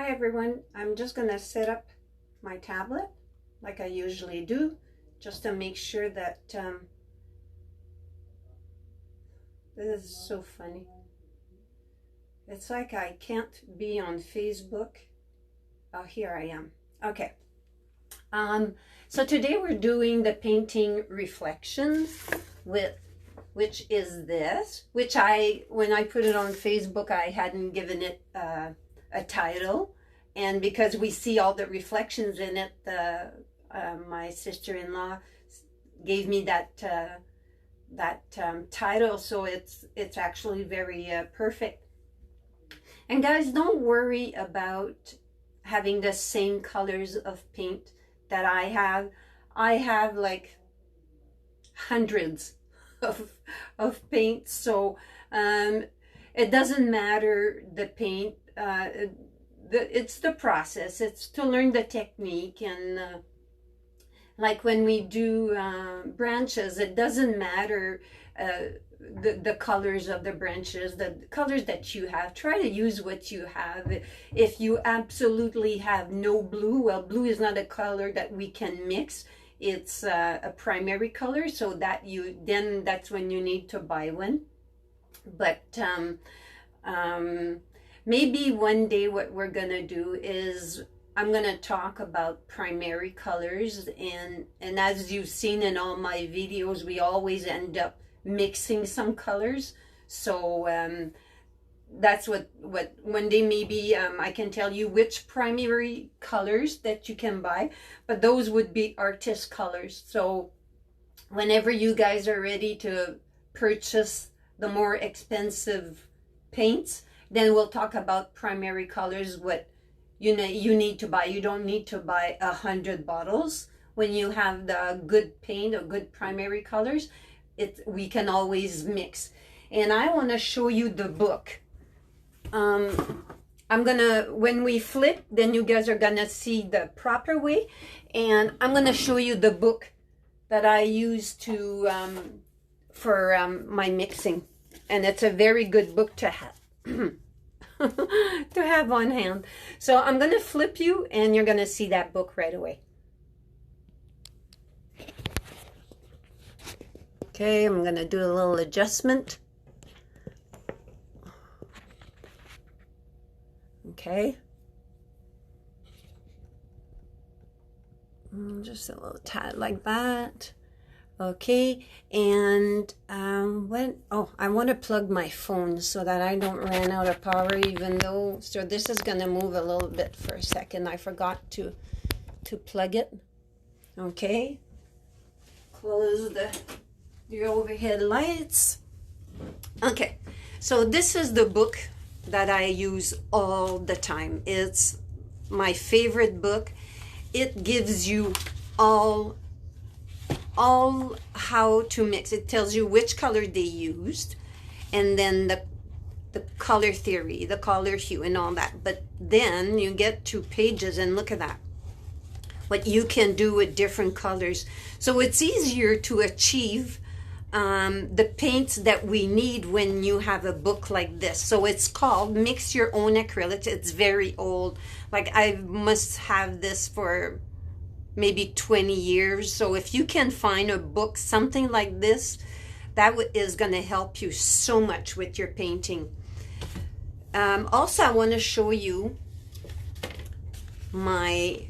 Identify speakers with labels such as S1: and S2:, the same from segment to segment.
S1: Hi everyone, I'm just gonna set up my tablet like I usually do, just to make sure that this is so funny. It's like I can't be on Facebook. Oh, here I am. Okay. So today we're doing the painting reflection which is this, which when I put it on Facebook, I hadn't given it a title, and because we see all the reflections in it, my sister-in-law gave me that title, so it's actually very perfect. And guys, don't worry about having the same colors of paint that I have. I have like hundreds of paint, so it doesn't matter the paint. It's the process. It's to learn the technique, and like when we do branches, it doesn't matter the colors of the branches, the colors that you have. Try to use what you have. If you absolutely have no blue, well, blue is not a color that we can mix. It's a primary color, so that's when you need to buy one. But maybe one day what we're gonna do is I'm gonna talk about primary colors, and as you've seen in all my videos, we always end up mixing some colors. So that's what one day maybe I can tell you which primary colors that you can buy, but those would be artist colors. So whenever you guys are ready to purchase the more expensive paints, then we'll talk about primary colors, what you need to buy. You don't need to buy 100 bottles. When you have the good paint or good primary colors, we can always mix. And I want to show you the book. When we flip, then you guys are gonna see the proper way, and I'm gonna show you the book that I use for my mixing, and it's a very good book to have to have on hand. So I'm gonna flip you, and you're gonna see that book right away. Okay, I'm gonna do a little adjustment. Okay, just a little tad like that. Okay, and I want to plug my phone so that I don't run out of power, even though, so this is going to move a little bit for a second. I forgot to plug it. Okay, close the overhead lights. Okay, so this is the book that I use all the time. It's my favorite book. It gives you all how to mix. It tells you which color they used, and then the color theory, the color hue, and all that. But then you get 2 pages, and look at that, what you can do with different colors. So it's easier to achieve the paints that we need when you have a book like this. So it's called Mix Your Own Acrylics. It's very old. Like, I must have this for maybe 20 years. So if you can find a book, something like this, that is going to help you so much with your painting. Also, I want to show you my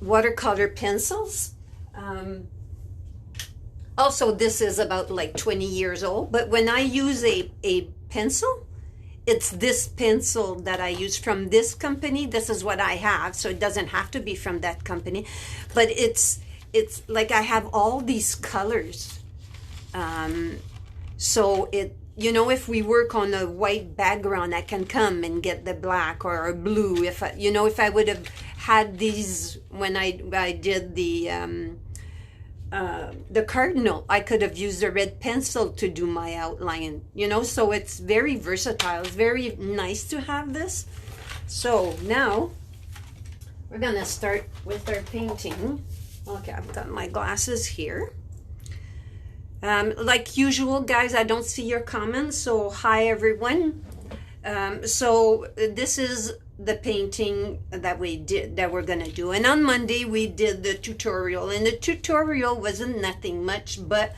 S1: watercolor pencils. Also, this is about like 20 years old, but when I use a pencil, it's this pencil that I use from this company. This is what I have, so it doesn't have to be from that company, but it's like I have all these colors. So if we work on a white background, I can come and get the black or a blue. If I would have had these when I did the cardinal, I could have used a red pencil to do my outline, so it's very versatile. It's very nice to have this. So now we're gonna start with our painting. Okay, I've got my glasses here. Like usual, guys, I don't see your comments, so hi everyone. So this is the painting that we're gonna do. And on Monday we did the tutorial, and the tutorial wasn't nothing much, but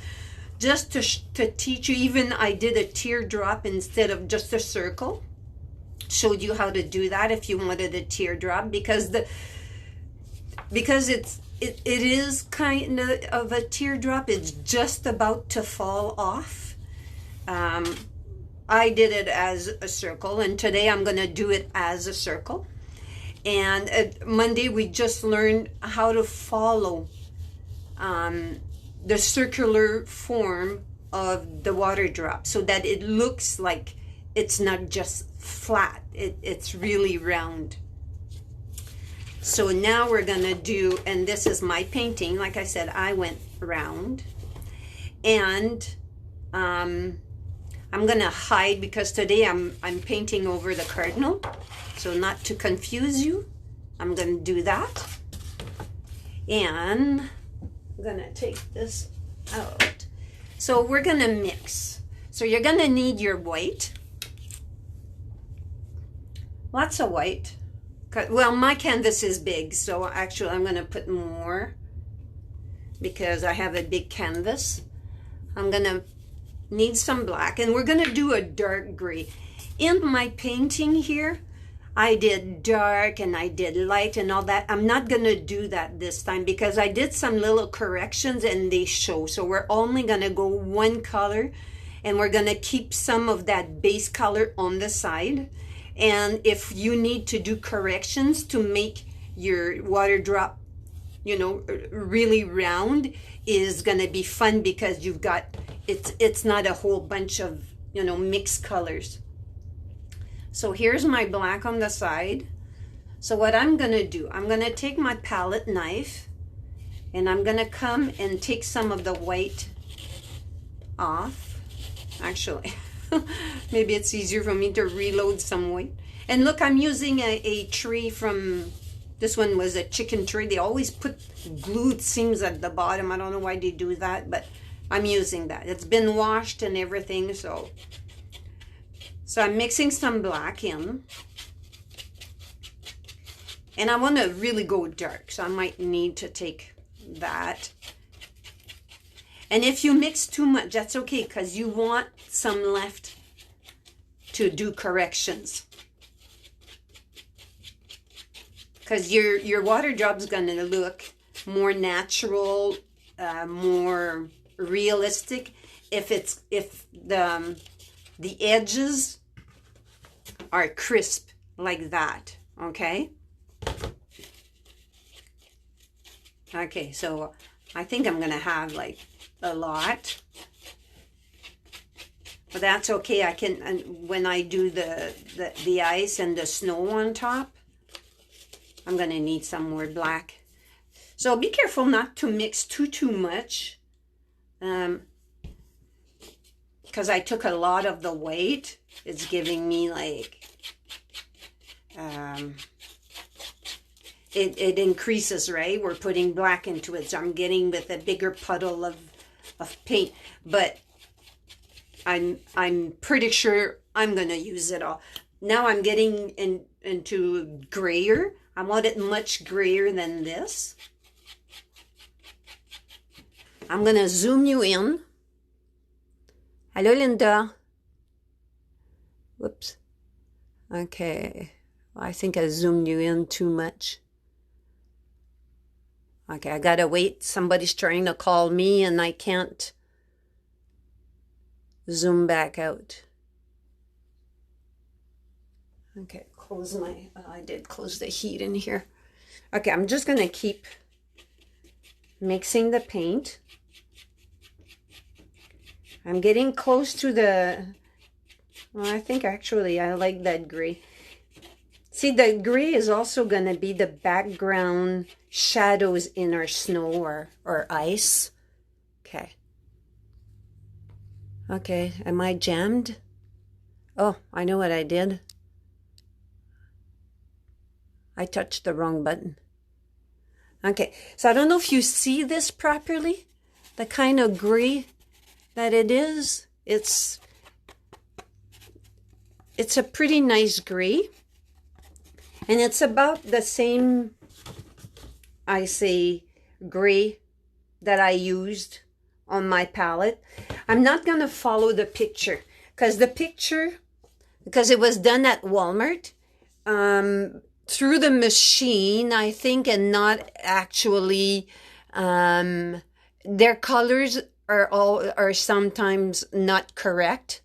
S1: just to teach you. Even I did a teardrop instead of just a circle. Showed you how to do that if you wanted a teardrop, because it is kind of a teardrop. It's just about to fall off. I did it as a circle, and today I'm going to do it as a circle. And Monday we just learned how to follow the circular form of the water drop so that it looks like it's not just flat. It's really round. So now we're going to do, and this is my painting. Like I said, I went round. And I'm gonna hide because today I'm painting over the cardinal, so not to confuse you, I'm gonna do that. And I'm gonna take this out. So we're gonna mix. So you're gonna need your white, lots of white. Well, my canvas is big, so actually I'm gonna put more because I have a big canvas. I'm gonna need some black, and we're gonna do a dark gray. In my painting here, I did dark and I did light and all that. I'm not gonna do that this time because I did some little corrections and they show. So we're only gonna go one color, and we're gonna keep some of that base color on the side. And if you need to do corrections to make your water drop, you know, really round, is gonna be fun because you've got, it's not a whole bunch of, you know, mixed colors. So here's my black on the side. So what I'm gonna do, I'm gonna take my palette knife and I'm gonna come and take some of the white off. Actually, maybe it's easier for me to reload some white. And look, I'm using a tree from, this one was a chicken tree. They always put glued seams at the bottom. I don't know why they do that, but I'm using that. It's been washed and everything, so I'm mixing some black in. And I want to really go dark, so I might need to take that. And if you mix too much, that's okay, because you want some left to do corrections. Because your water drop's going to look more natural, more realistic if the edges are crisp like that. Okay, so I think I'm gonna have like a lot, but that's okay. I can, when I do the ice and the snow on top, I'm gonna need some more black. So be careful not to mix too much, because I took a lot of the white. It's giving me like, it increases, right? We're putting black into it, so I'm getting with a bigger puddle of paint. But I'm pretty sure I'm gonna use it all. Now I'm getting into grayer. I want it much grayer than this. I'm gonna zoom you in. Hello, Linda. Whoops. Okay. I think I zoomed you in too much. Okay, I gotta wait. Somebody's trying to call me and I can't zoom back out. Okay, close my, I did close the heat in here. Okay, I'm just gonna keep mixing the paint. I'm getting close to the, well, I think actually I like that gray. See, the gray is also going to be the background shadows in our snow or ice. Okay. Okay, am I jammed? Oh, I know what I did. I touched the wrong button. Okay, so I don't know if you see this properly, the kind of gray that it is. It's it's a pretty nice gray. And it's about the same, I say, gray that I used on my palette. I'm not going to follow the picture because it was done at Walmart through the machine, I think, and not actually, their colors are sometimes not correct.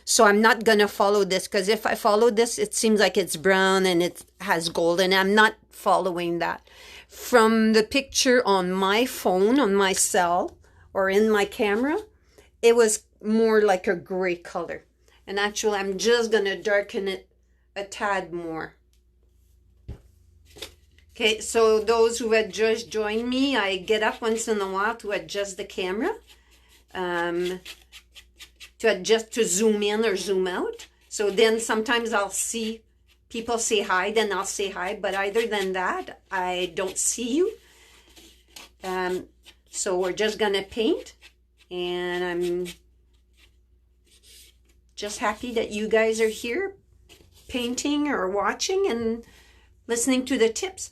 S1: So I'm not going to follow this because if I follow this, it seems like it's brown and it has gold, and I'm not following that. From the picture on my phone, on my cell, or in my camera, it was more like a gray color. And actually, I'm just going to darken it a tad more. Okay, so those who had just joined me, I get up once in a while to adjust the camera. To zoom in or zoom out. So then sometimes I'll see people say hi, then I'll say hi. But other than that, I don't see you. So we're just going to paint. And I'm just happy that you guys are here painting or watching and listening to the tips.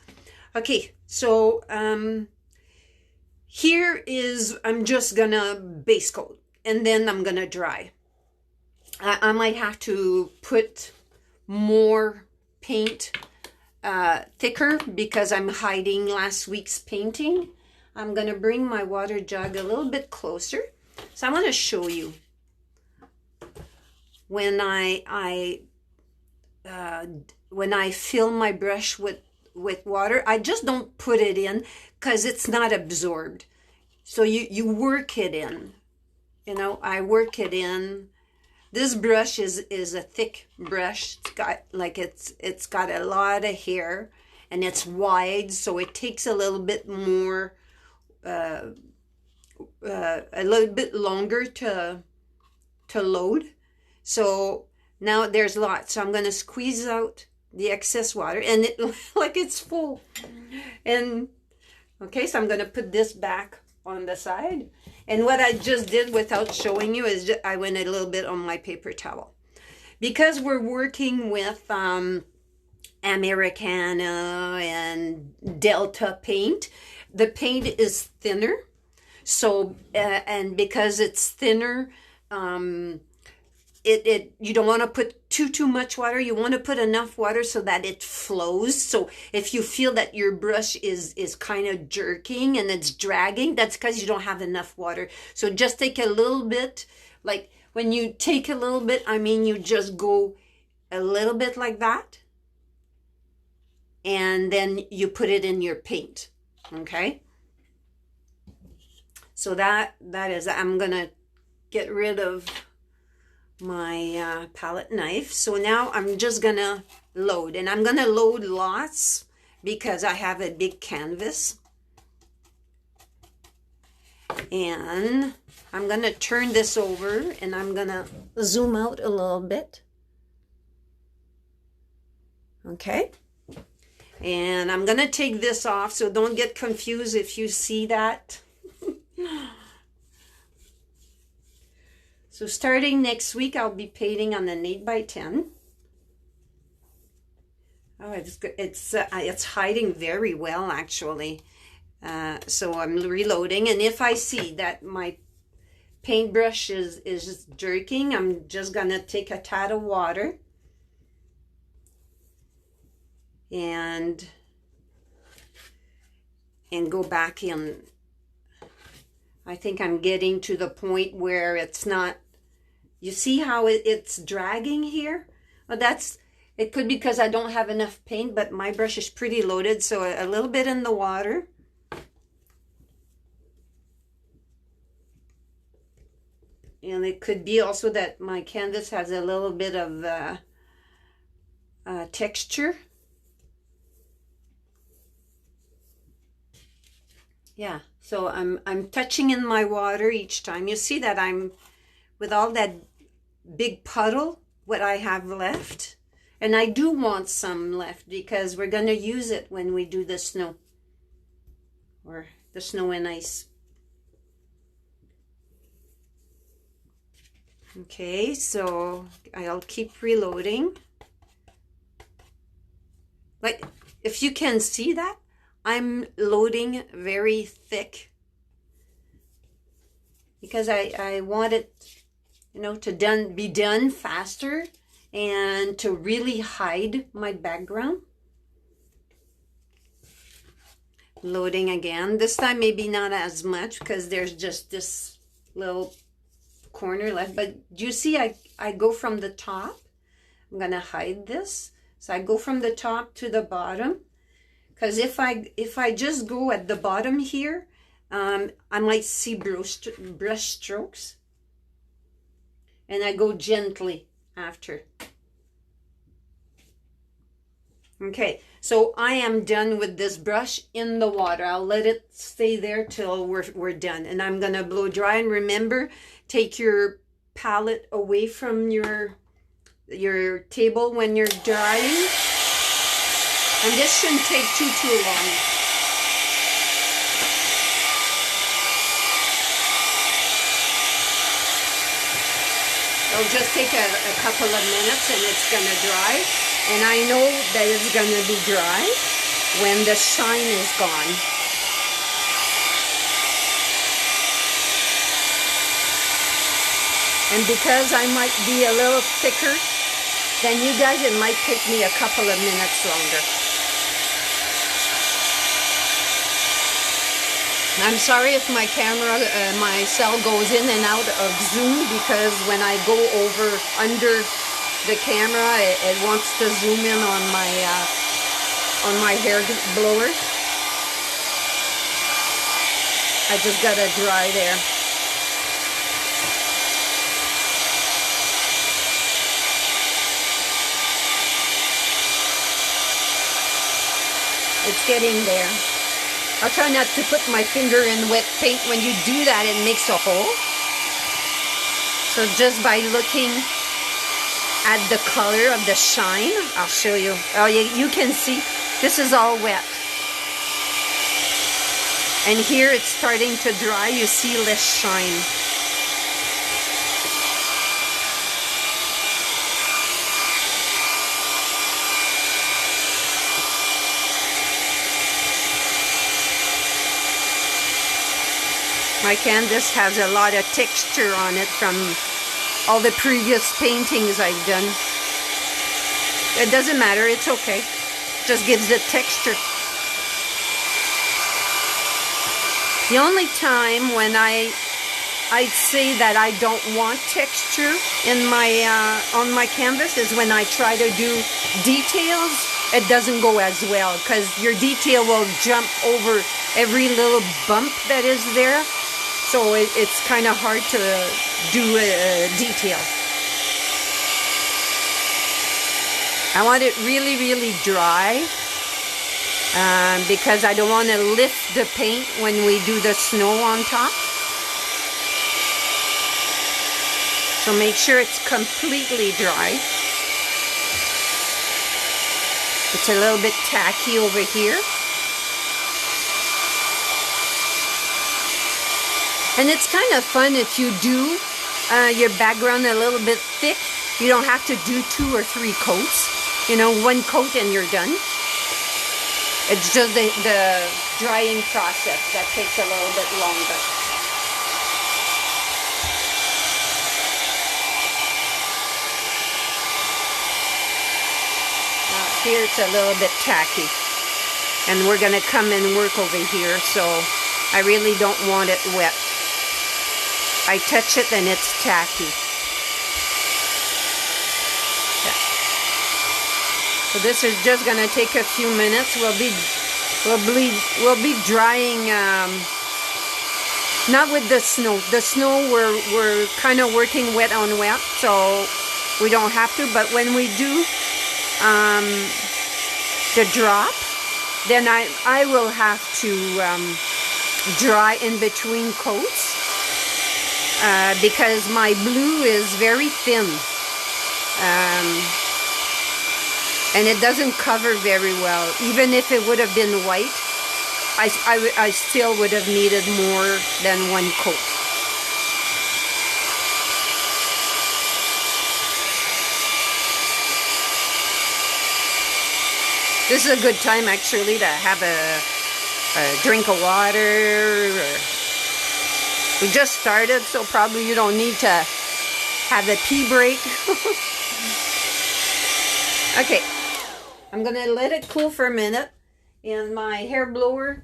S1: Okay, so here is, I'm just going to base coat. And then I'm going to dry. I might have to put more paint thicker because I'm hiding last week's painting. I'm going to bring my water jug a little bit closer. So I want to show you. When I fill my brush with water, I just don't put it in because it's not absorbed. So you work it in. You know, I work it in. This brush is a thick brush. It's got a lot of hair, and it's wide, so it takes a little bit more, a little bit longer to load. So now there's lots. So I'm going to squeeze out the excess water, and it like it's full. And okay, so I'm going to put this back on the side. And what I just did without showing you is I went a little bit on my paper towel. Because we're working with Americana and Delta paint, the paint is thinner. So, and because it's thinner, you don't want to put too much water. You want to put enough water so that it flows. So if you feel that your brush is kind of jerking and it's dragging, that's because you don't have enough water. So just take a little bit. Like when you take a little bit, I mean you just go a little bit like that. And then you put it in your paint. Okay? So that is, I'm going to get rid of my palette knife. So now I'm just gonna load, and I'm gonna load lots because I have a big canvas. And I'm gonna turn this over, and I'm gonna zoom out a little bit. Okay, and I'm gonna take this off, so don't get confused if you see that. So starting next week, I'll be painting on an 8x10. Oh, it's hiding very well, actually. So I'm reloading, and if I see that my paintbrush is just jerking, I'm just gonna take a tad of water and go back in. I think I'm getting to the point where it's not. You see how it's dragging here? Well, it could be because I don't have enough paint, but my brush is pretty loaded, so a little bit in the water. And it could be also that my canvas has a little bit of texture. Yeah, so I'm touching in my water each time. You see that I'm, with all that big puddle, what I have left. And I do want some left because we're going to use it when we do the snow. Or the snow and ice. Okay, so I'll keep reloading. Like, if you can see that, I'm loading very thick because I want it, you know, to be done faster and to really hide my background. Loading again. This time maybe not as much because there's just this little corner left. But you see, I go from the top. I'm gonna hide this. So I go from the top to the bottom. Because if I just go at the bottom here, I might see brush strokes. And I go gently after. Okay, so I am done with this brush in the water. I'll let it stay there till we're done. And I'm gonna blow dry. And remember, take your palette away from your table when you're drying. And this shouldn't take too long. It'll just take a couple of minutes and it's gonna dry. And I know that it's gonna be dry when the shine is gone. And because I might be a little thicker than you guys, it might take me a couple of minutes longer. I'm sorry if my camera, my cell goes in and out of zoom, because when I go over under the camera, it wants to zoom in on my hair blower. I just gotta dry there. It's getting there. I'll try not to put my finger in wet paint. When you do that, it makes a hole. So just by looking at the color of the shine, I'll show you. Oh, you can see this is all wet. And here it's starting to dry. You see less shine. My canvas has a lot of texture on it from all the previous paintings I've done. It doesn't matter, it's okay. Just gives it texture. The only time when I'd say that I don't want texture in my on my canvas is when I try to do details. It doesn't go as well because your detail will jump over every little bump that is there. So it's kind of hard to do a detail. I want it really, really dry because I don't want to lift the paint when we do the snow on top. So make sure it's completely dry. It's a little bit tacky over here. And it's kind of fun if you do your background a little bit thick. You don't have to do 2 or 3 coats. You know, 1 coat and you're done. It's just the drying process that takes a little bit longer. Here it's a little bit tacky. And we're going to come and work over here, so I really don't want it wet. I touch it and it's tacky. Yeah. So this is just gonna take a few minutes. We'll be drying. Not with the snow. The snow we're kind of working wet on wet, so we don't have to. But when we do the drop, then I will have to dry in between coats. Because my blue is very thin and it doesn't cover very well. Even if it would have been white, I still would have needed more than 1 coat. This is a good time actually to have a drink of water. We just started, so probably you don't need to have a pee break. Okay, I'm gonna let it cool for a minute, and my hair blower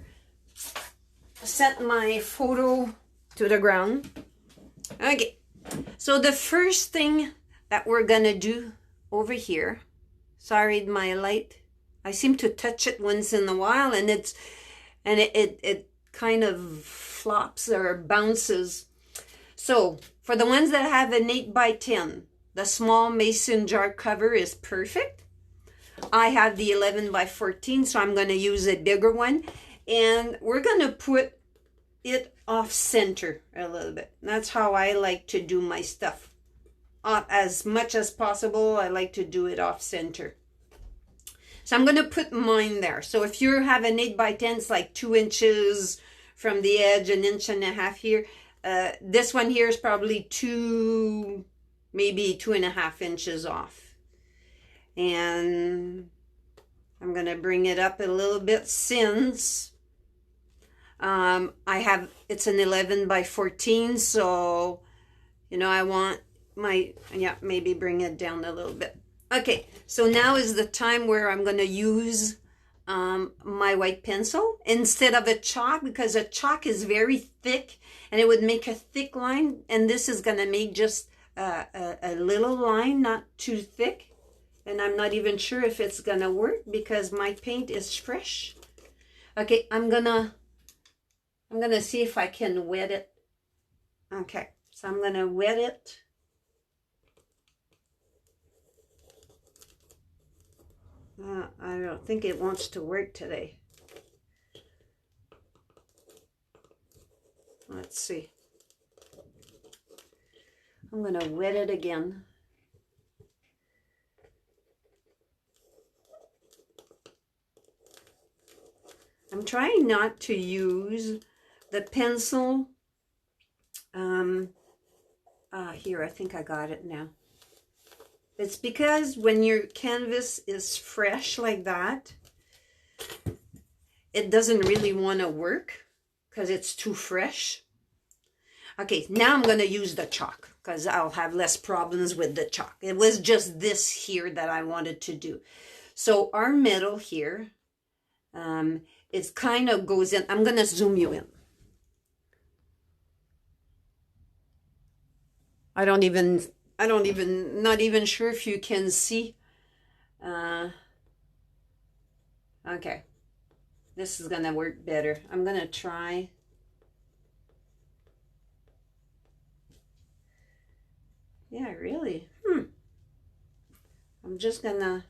S1: set my photo to the ground. Okay, so the first thing that we're gonna do over here, sorry my light, I seem to touch it once in a while, and it kind of flops or bounces. So for the ones that have an 8x10, the small mason jar cover is perfect. I have the 11x14, so I'm going to use a bigger one, and we're going to put it off center a little bit. That's how I like to do my stuff. As much as possible, I like to do it off center. So I'm going to put mine there. So if you have an 8x10, it's like 2 inches from the edge, 1.5 inches here. This one here is probably maybe 2.5 inches off. And I'm going to bring it up a little bit since it's an 11x14. So, you know, I want maybe bring it down a little bit. Okay, so now is the time where I'm going to use my white pencil instead of a chalk, because a chalk is very thick and it would make a thick line, and this is going to make just a little line, not too thick. And I'm not even sure if it's going to work because my paint is fresh. Okay, I'm going to see if I can wet it. Okay, so I'm going to wet it. I don't think it wants to work today. Let's see. I'm going to wet it again. I'm trying not to use the pencil. Here, I think I got it now. It's because when your canvas is fresh like that, it doesn't really want to work because it's too fresh. Okay, now I'm going to use the chalk because I'll have less problems with the chalk. It was just this here that I wanted to do. So our middle here, it kind of goes in. I'm going to zoom you in. not even sure if you can see. Okay, this is gonna work better. I'm gonna try. Yeah, really. I'm just gonna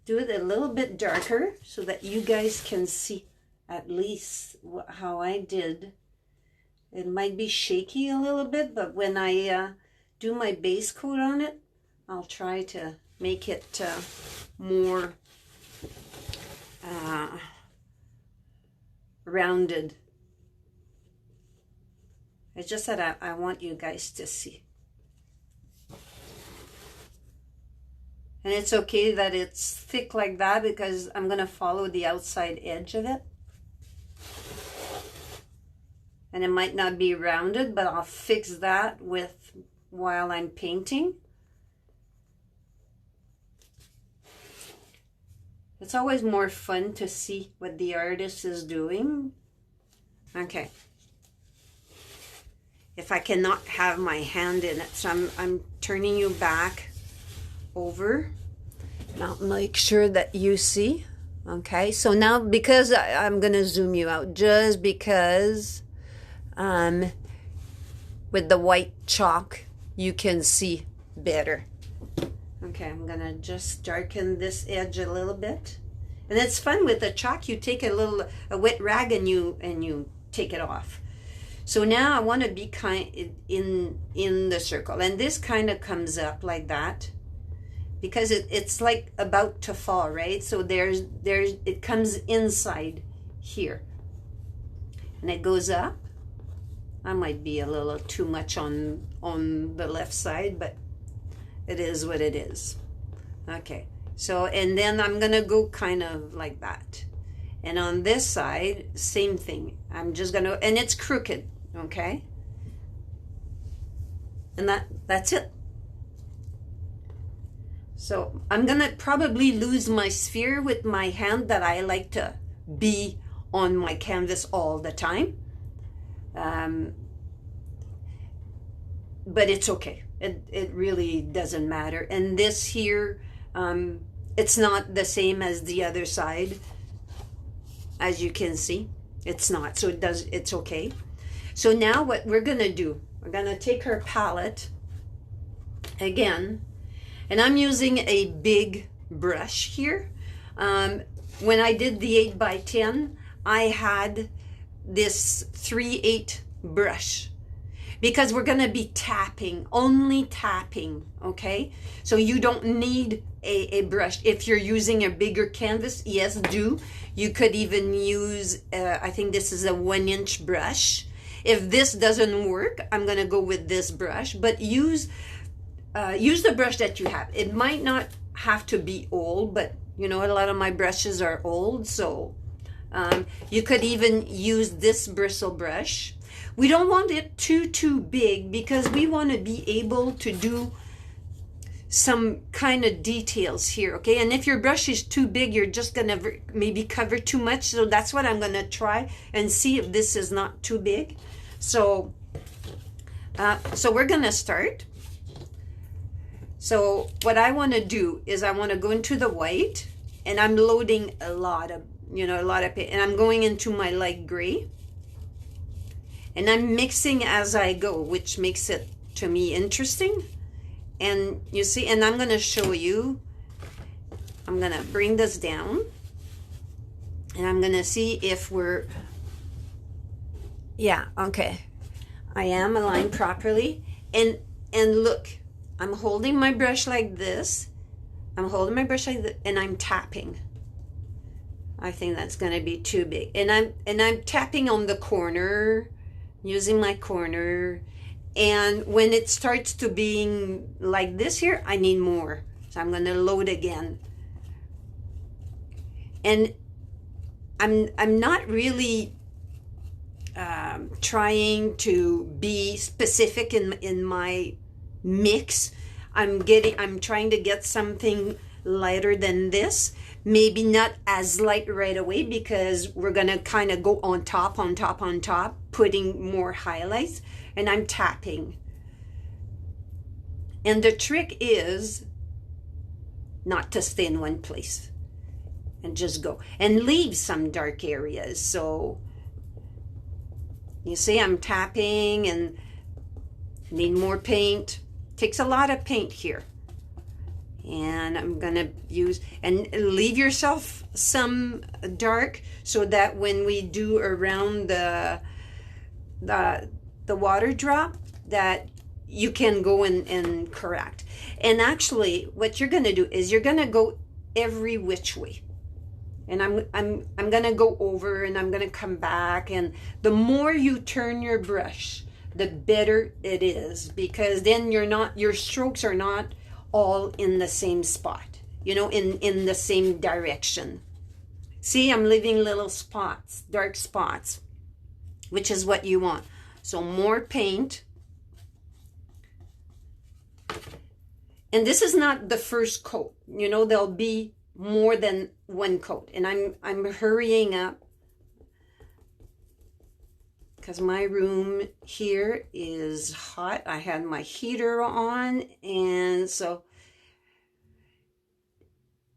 S1: do it a little bit darker so that you guys can see at least how I did. It might be shaky a little bit, but when I do my base coat on it, I'll try to make it more rounded. It's just that I want you guys to see. And it's okay that it's thick like that because I'm going to follow the outside edge of it. And it might not be rounded, but I'll fix that while I'm painting. It's always more fun to see what the artist is doing. Okay. If I cannot have my hand in it, so I'm turning you back over. Now make sure that you see. Okay, so now because I'm going to zoom you out, just because with the white chalk you can see better. Okay, I'm gonna just darken this edge a little bit, and it's fun with the chalk. You take a wet rag and you take it off. So now I want to be kind in the circle, and this kind of comes up like that because it's like about to fall, right? So it comes inside here, and it goes up. I might be a little too much on the left side, but it is what it is. Okay, So, and then I'm gonna go kind of like that. And on this side, same thing. I'm just gonna, and it's crooked, okay? And that's it. So I'm gonna probably lose my sphere with my hand that I like to be on my canvas all the time. But it's okay. It really doesn't matter. And this here, it's not the same as the other side. As you can see, it's not. So it's okay. So now what we're gonna do, we're gonna take our palette again, and I'm using a big brush here. When I did the 8x10, I had this 3/8 brush because we're gonna be tapping, only tapping, okay? So you don't need a brush. If you're using a bigger canvas, yes, do. You could even use, I think this is a 1-inch brush. If this doesn't work, I'm gonna go with this brush, but use the brush that you have. It might not have to be old, but you know, a lot of my brushes are old, so you could even use this bristle brush. We don't want it too big because we want to be able to do some kind of details here, okay? And if your brush is too big, you're just gonna maybe cover too much. So that's what I'm gonna try and see if this is not too big. So we're gonna start. So what I want to do is I want to go into the white, and I'm loading a lot of paint, and I'm going into my light gray, and I'm mixing as I go, which makes it to me interesting. And you see, and I'm going to show you, I'm going to bring this down, and I'm going to see if we're, yeah, okay, I am aligned properly. And look, I'm holding my brush like this. I'm holding my brush like this, and I'm tapping. I think that's going to be too big. And I'm tapping on the corner, using my corner. And when it starts to being like this here, I need more. So I'm going to load again. And I'm not really trying to be specific in my mix. I'm trying to get something lighter than this. Maybe not as light right away because we're going to kind of go on top, putting more highlights. And I'm tapping. And the trick is not to stay in one place and just go and leave some dark areas. So you see, I'm tapping and need more paint. Takes a lot of paint here. And I'm gonna use, and leave yourself some dark so that when we do around the water drop, that you can go and correct. And actually what you're gonna do is you're gonna go every which way. And I'm gonna go over and I'm gonna come back, and the more you turn your brush, the better it is, because then your strokes are not all in the same spot, you know, in the same direction. See, I'm leaving little spots, dark spots, which is what you want. So more paint. And this is not the first coat. You know, there'll be more than one coat. And I'm hurrying up because my room here is hot. I had my heater on, and so,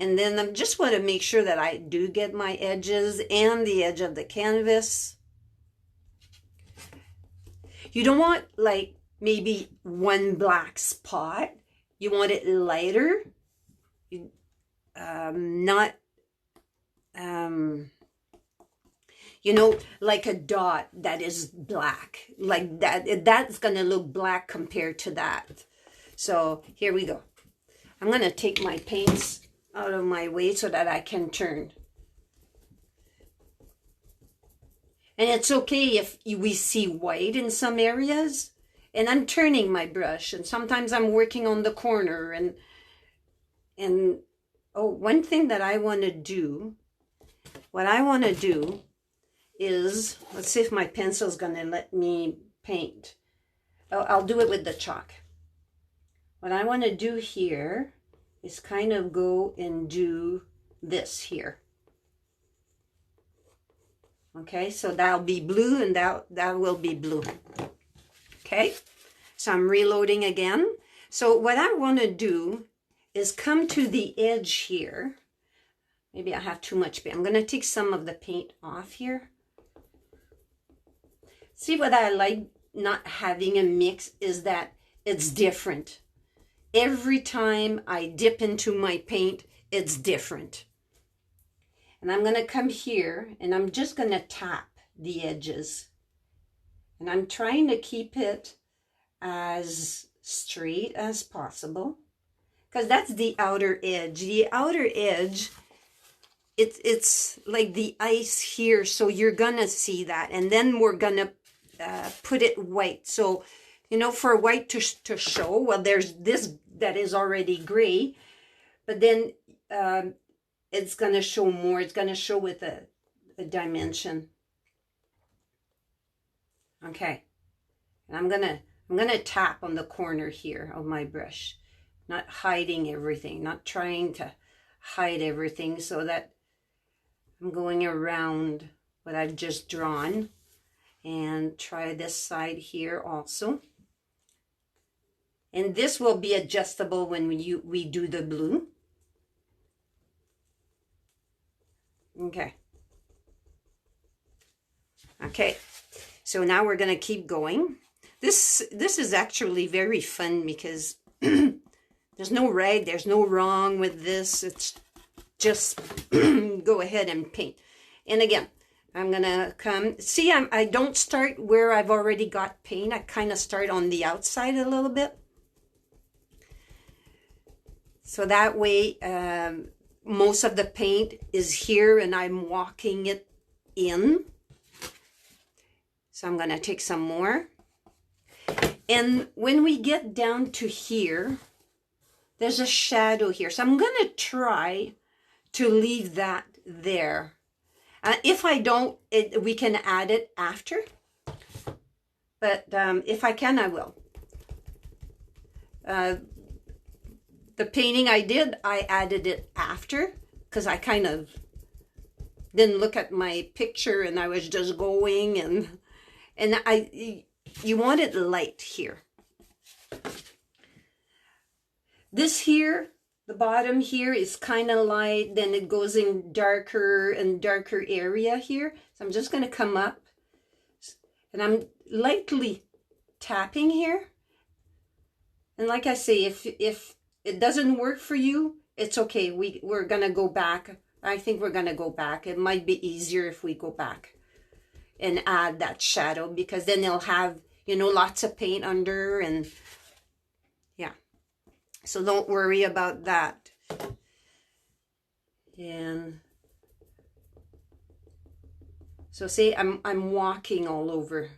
S1: and then I just want to make sure that I do get my edges and the edge of the canvas. You don't want like maybe one black spot. You want it lighter, not, you know, like a dot that is black, like that. That's going to look black compared to that. So here we go. I'm going to take my paints out of my way so that I can turn. And it's okay if we see white in some areas. And I'm turning my brush, and sometimes I'm working on the corner, and Oh, one thing that I want to do, what I want to do is, let's see if my pencil's going to let me paint. Oh, I'll do it with the chalk. What I want to do here is kind of go and do this here. Okay, so that'll be blue and that will be blue. Okay, so I'm reloading again. So what I want to do is come to the edge here. Maybe I have too much paint. I'm going to take some of the paint off here. See, what I like not having a mix is that it's different. Every time I dip into my paint, it's different. And I'm going to come here and I'm just going to tap the edges. And I'm trying to keep it as straight as possible, because that's the outer edge. The outer edge, it's like the ice here, so you're going to see that. And then we're going to put it white. So, you know, for white to show, well, there's this that is already gray, but then it's going to show more. It's going to show with a dimension. Okay. And I'm going to tap on the corner here of my brush, not hiding everything, not trying to hide everything, so that I'm going around what I've just drawn. And try this side here also. And this will be adjustable when we do the blue. Okay. Okay. So now we're going to keep going. This is actually very fun because there's no right, there's no wrong with this. It's just go ahead and paint. And again, I'm going to come, see, I don't start where I've already got paint. I kind of start on the outside a little bit. So that way, most of the paint is here and I'm walking it in. So I'm going to take some more. And when we get down to here, there's a shadow here. So I'm going to try to leave that there. If I don't, we can add it after. But if I can, I will. The painting I did, I added it after because I kind of didn't look at my picture and I was just going and you want it light here. This here, the bottom here is kind of light, then it goes in darker and darker area here. So I'm just going to come up and I'm lightly tapping here. And like I say, if it doesn't work for you, it's okay. We're going to go back. I think we're going to go back. It might be easier if we go back and add that shadow, because then they'll have, you know, lots of paint under and yeah. So don't worry about that. And so see, I'm walking all over.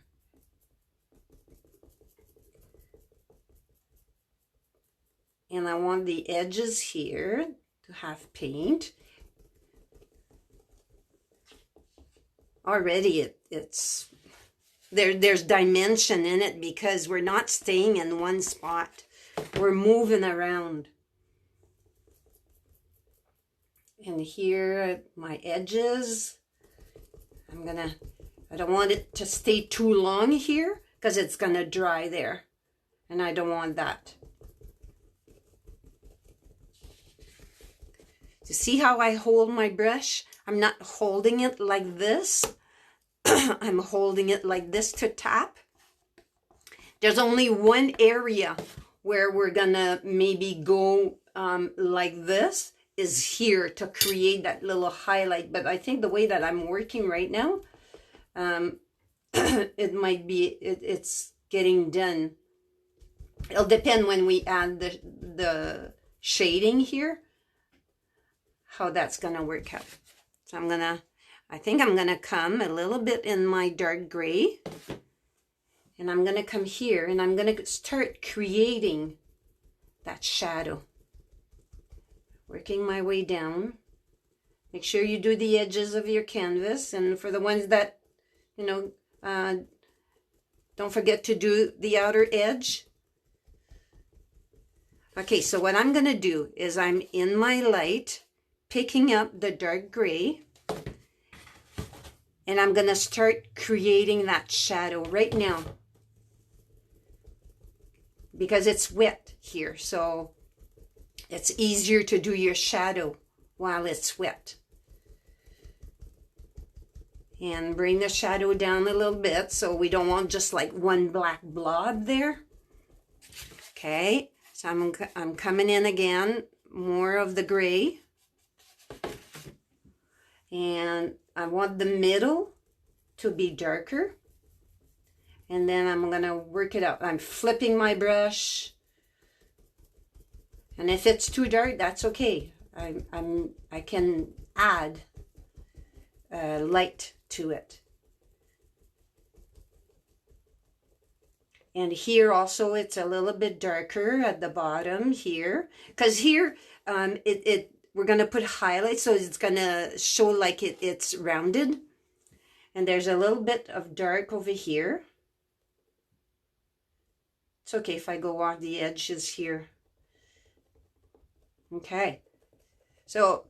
S1: And I want the edges here to have paint. Already it's there's dimension in it because we're not staying in one spot. We're moving around. And here my edges, I don't want it to stay too long here because it's gonna dry there. And I don't want that. You see how I hold my brush? I'm not holding it like this. I'm holding it like this to tap. There's only one area where we're gonna maybe go like this is here to create that little highlight. But I think the way that I'm working right now, it might be, it's getting done. It'll depend when we add the shading here, how that's gonna work out. So I think I'm gonna come a little bit in my dark gray, and I'm gonna come here and I'm gonna start creating that shadow. Working my way down. Make sure you do the edges of your canvas. And for the ones that, you know, don't forget to do the outer edge. Okay, so what I'm going to do is I'm in my light, picking up the dark gray. And I'm going to start creating that shadow right now. Because it's wet here, so it's easier to do your shadow while it's wet. And bring the shadow down a little bit so we don't want just like one black blob there. Okay, so I'm coming in again, more of the gray. And I want the middle to be darker. And then I'm going to work it out. I'm flipping my brush. And if it's too dark, that's okay. I can add light to it. And here also it's a little bit darker at the bottom here. Because here we're going to put highlights, so it's going to show like it's rounded. And there's a little bit of dark over here. It's okay if I go off the edges here. Okay. So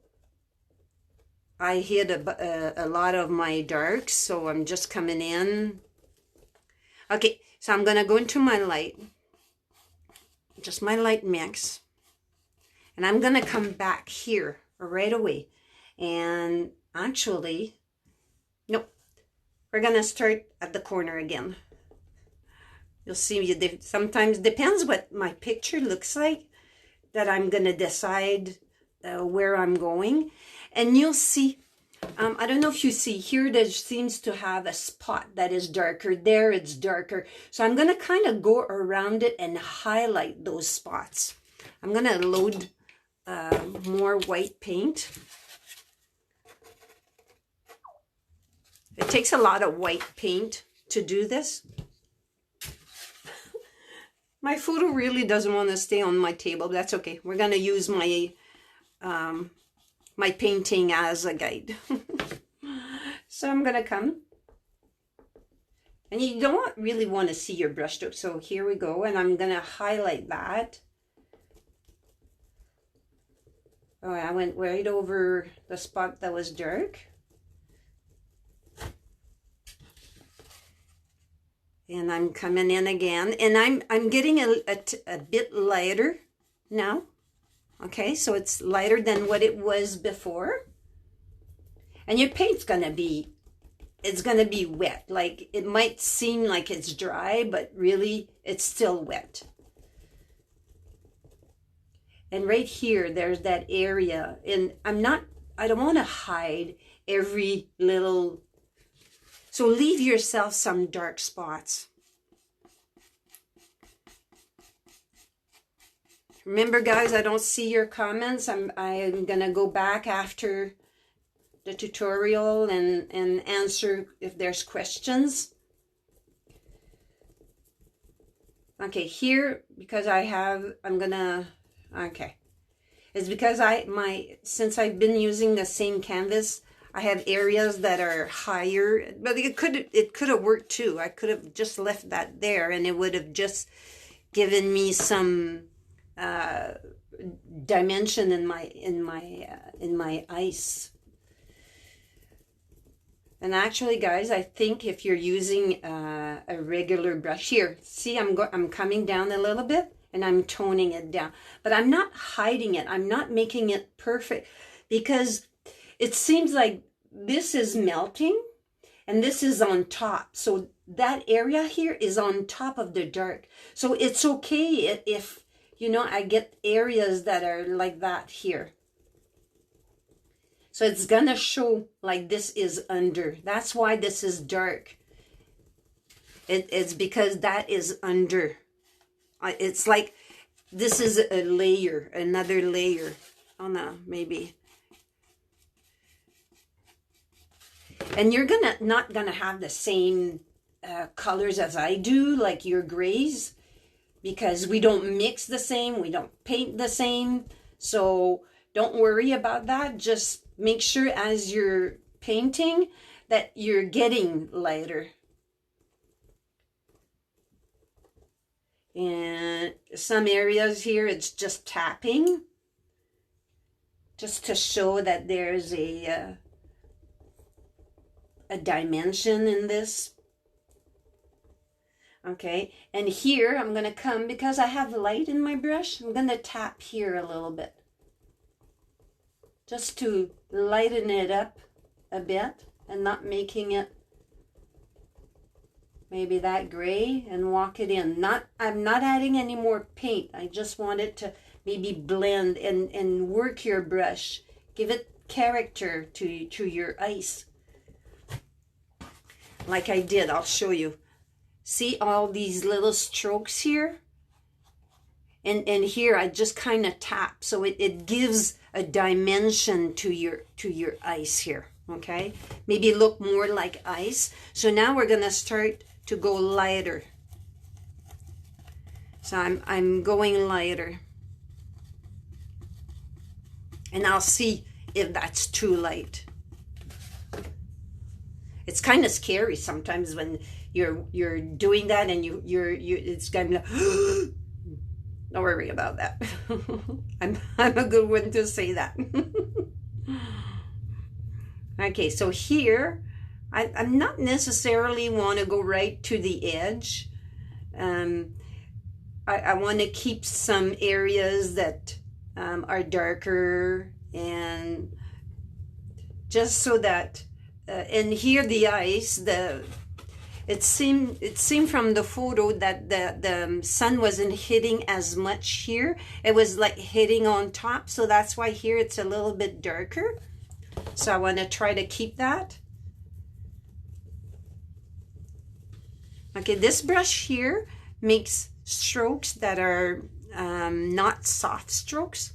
S1: I hid a lot of my darks, so I'm just coming in. Okay, so I'm going to go into my light. Just my light mix. And I'm going to come back here right away. And actually, nope. We're going to start at the corner again. You'll see, sometimes depends what my picture looks like, that I'm going to decide where I'm going. And you'll see, I don't know if you see, here there seems to have a spot that is darker. There it's darker. So I'm going to kind of go around it and highlight those spots. I'm going to load more white paint. It takes a lot of white paint to do this. My photo really doesn't want to stay on my table. That's okay. We're going to use my my painting as a guide. So I'm going to come. And you don't really want to see your brush stroke. So here we go. And I'm going to highlight that. Oh, I went right over the spot that was dark. And I'm coming in again, and I'm getting a bit lighter now. Okay, so it's lighter than what it was before. And your paint's gonna be, it's gonna be wet. Like, it might seem like it's dry, but really it's still wet. And right here, there's that area, and I don't want to hide every little. So leave yourself some dark spots. Remember, guys, I don't see your comments. I'm going to go back after the tutorial and answer if there's questions. Okay, here, because okay. It's because since I've been using the same canvas, I have areas that are higher, but it could have worked too. I could have just left that there, and it would have just given me some dimension in my ice. And actually, guys, I think if you're using a regular brush here, see, I'm coming down a little bit and I'm toning it down, but I'm not hiding it. I'm not making it perfect, because it seems like this is melting and this is on top. So that area here is on top of the dark. So it's okay if, you know, I get areas that are like that here. So it's gonna show like this is under. That's why this is dark. It's because that is under. It's like this is a layer, another layer. Oh no, maybe. And you're not gonna have the same colors as I do, like your grays, because we don't mix the same, we don't paint the same. So don't worry about that. Just make sure as you're painting that you're getting lighter. And some areas here, it's just tapping, just to show that there's a dimension in this. Okay, and here I'm going to come, because I have light in my brush, I'm going to tap here a little bit, just to lighten it up a bit and not making it maybe that gray, and walk it in. I'm not adding any more paint. I just want it to maybe blend and work your brush. Give it character to your ice. Like I did, I'll show you. See all these little strokes here? And here I just kind of tap, so it gives a dimension to your ice here. Okay? Maybe look more like ice. So now we're gonna start to go lighter. So I'm going lighter. And I'll see if that's too light. It's kind of scary sometimes when you're doing that and you're it's kind of don't worry about that. I'm a good one to say that. Okay, so here I'm not necessarily want to go right to the edge. I want to keep some areas that are darker, and just so that and here the ice, it seemed from the photo that the sun wasn't hitting as much here. It was like hitting on top, so that's why here it's a little bit darker. So I want to try to keep that. Okay, this brush here makes strokes that are not soft strokes.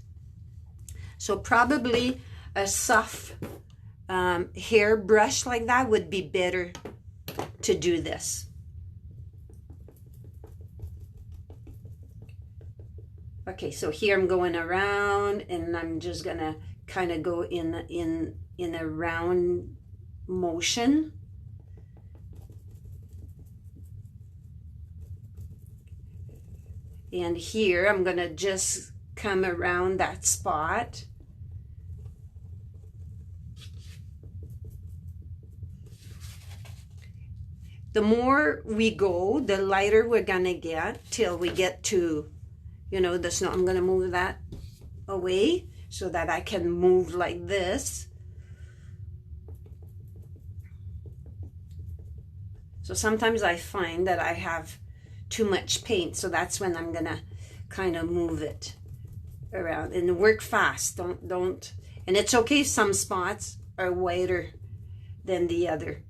S1: So probably a soft hair brush like that would be better to do this. Okay, so here I'm going around, and I'm just gonna kind of go in a round motion. And here I'm gonna just come around that spot. The more we go, the lighter we're gonna get till we get to, you know, the snow. I'm gonna move that away so that I can move like this. So sometimes I find that I have too much paint, so that's when I'm gonna kind of move it around and work fast. Don't, and it's okay if some spots are whiter than the other.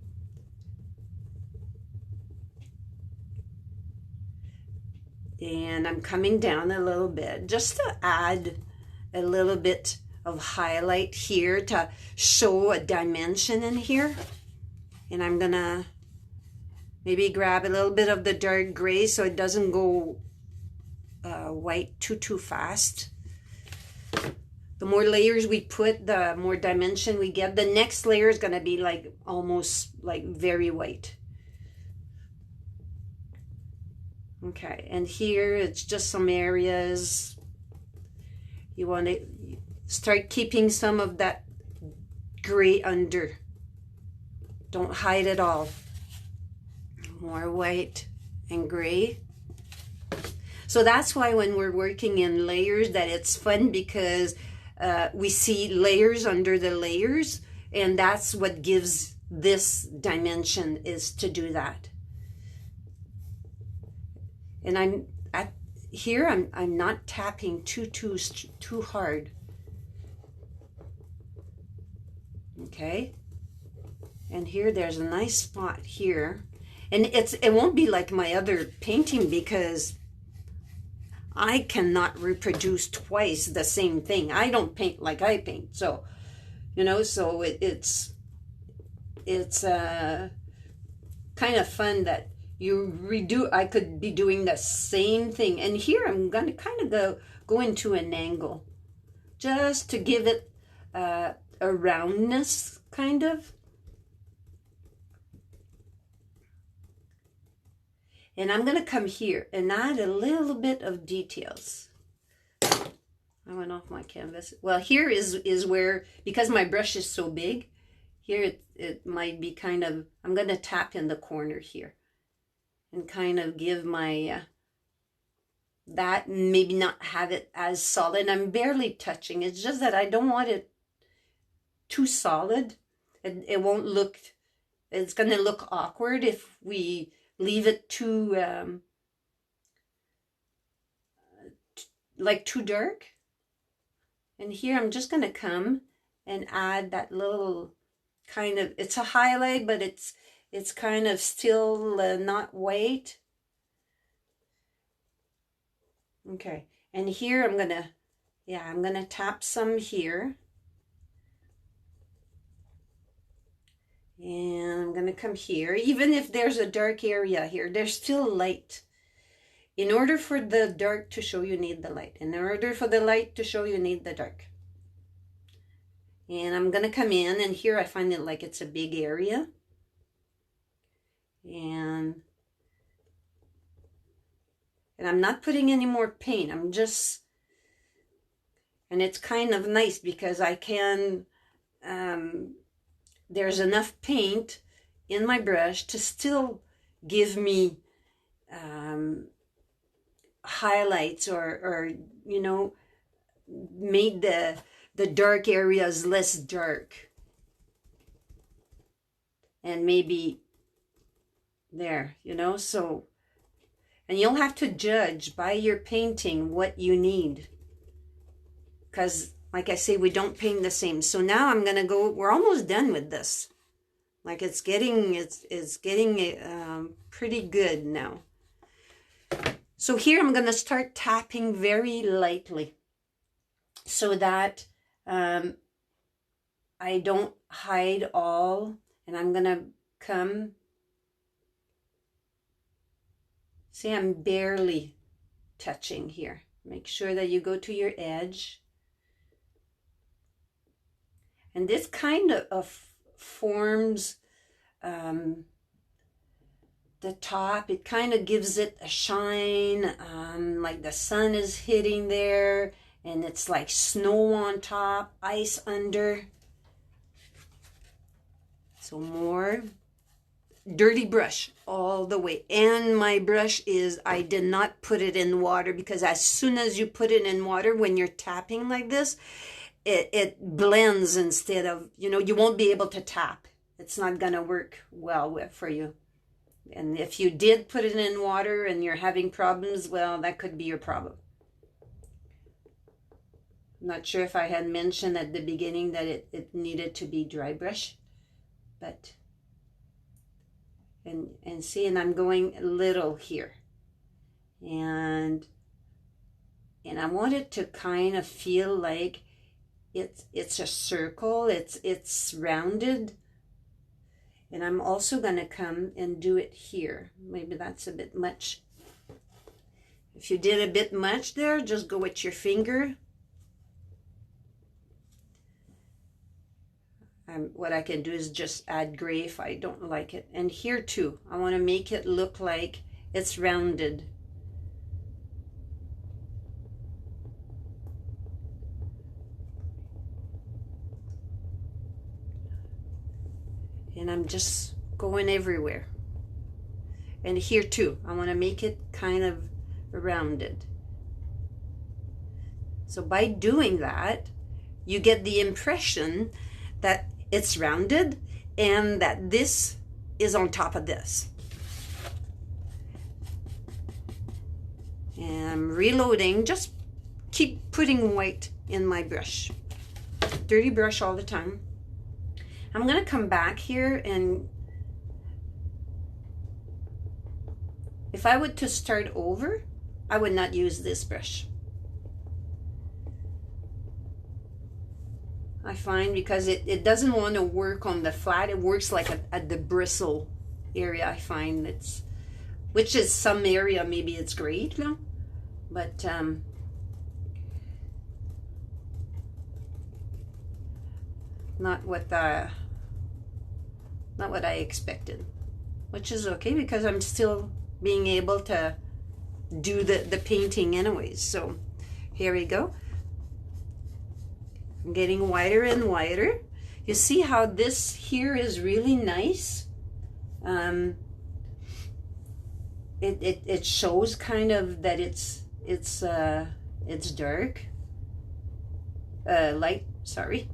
S1: And I'm coming down a little bit just to add a little bit of highlight here to show a dimension in here. And I'm gonna maybe grab a little bit of the dark gray so it doesn't go white too fast. The more layers we put, the more dimension we get. The next layer is gonna be like almost like very white. Okay, and here it's just some areas you want to start keeping some of that gray under. Don't hide it all. More white and gray. So that's why when we're working in layers that it's fun, because we see layers under the layers, and that's what gives this dimension, is to do that. And I'm not tapping too hard. Okay, and here there's a nice spot here, and it won't be like my other painting because I cannot reproduce twice the same thing. I don't paint like I paint, so you know, so it's kind of fun that you redo. I could be doing the same thing, and here I'm gonna kind of go into an angle just to give it a roundness, kind of. And I'm going to come here and add a little bit of details. I went off my canvas. Well, here is where, because my brush is so big, here it might be kind of, I'm going to tap in the corner here and kind of give my, that, maybe not have it as solid. I'm barely touching. It's just that I don't want it too solid. It won't look, it's going to look awkward if we leave it too, like too dark. And here I'm just going to come and add that little kind of, it's a highlight, but it's kind of still not white. Okay, and here I'm going to tap some here. And I'm going to come here. Even if there's a dark area here, there's still light. In order for the dark to show, you need the light. In order for the light to show, you need the dark. And I'm going to come in, and here I find it like it's a big area. And I'm not putting any more paint. I'm just, and it's kind of nice because I can, there's enough paint in my brush to still give me highlights or you know, made the dark areas less dark. And maybe there, you know, so, and you'll have to judge by your painting what you need. Because, like I say, we don't paint the same. So now I'm going to go, we're almost done with this. Like it's getting pretty good now. So here I'm going to start tapping very lightly so that I don't hide all. And I'm going to come, see, I'm barely touching here. Make sure that you go to your edge. And this kind of forms the top. It kind of gives it a shine, like the sun is hitting there, and it's like snow on top, ice under. So more dirty brush all the way. And my brush is, I did not put it in water, because as soon as you put it in water, when you're tapping like this, it blends instead of, you know, you won't be able to tap. It's not going to work well for you. And if you did put it in water and you're having problems, well, that could be your problem. I'm not sure if I had mentioned at the beginning that it needed to be dry brush, but, and see, and I'm going a little here. And I want it to kind of feel like it's a circle, it's rounded. And I'm also going to come and do it here. Maybe that's a bit much. If you did a bit much there, just go with your finger. What I can do is just add gray if I don't like it. And here too, I want to make it look like it's rounded. And I'm just going everywhere. And here too, I want to make it kind of rounded. So by doing that, you get the impression that it's rounded and that this is on top of this. And I'm reloading, just keep putting white in my brush. Dirty brush all the time. I'm going to come back here, and if I were to start over, I would not use this brush. I find because it doesn't want to work on the flat, it works like at the bristle area. I find it's, which is some area maybe it's great, no? But not what I expected, which is okay because I'm still being able to do the painting anyways. So here we go. I'm getting wider and wider. You see how this here is really nice? It shows kind of that it's dark, light, sorry.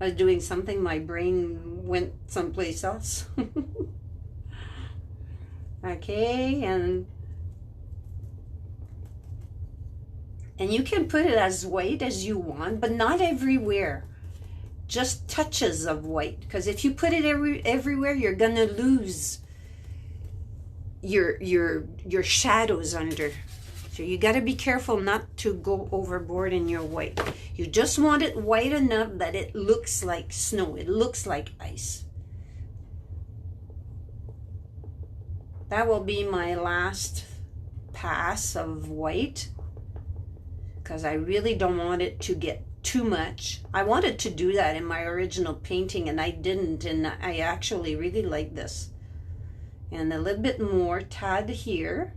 S1: I was doing something, my brain went someplace else. Okay, and you can put it as white as you want, but not everywhere. Just touches of white, because if you put it everywhere, you're gonna lose your shadows under. So you got to be careful not to go overboard in your white. You just want it white enough that it looks like snow, it looks like ice. That will be my last pass of white, because I really don't want it to get too much. I wanted to do that in my original painting and I didn't, and I actually really like this. And a little bit more tad here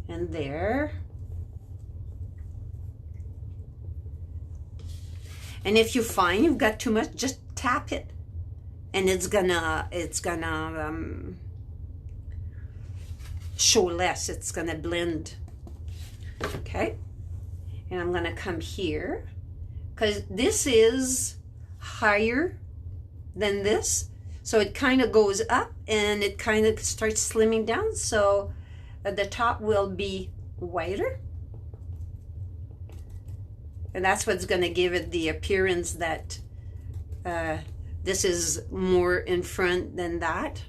S1: and there. And if you find you've got too much, just tap it and it's gonna show less. It's gonna blend. Okay, and I'm gonna come here because this is higher than this, so it kind of goes up and it kind of starts slimming down, so the top will be whiter, and that's what's going to give it the appearance that this is more in front than that.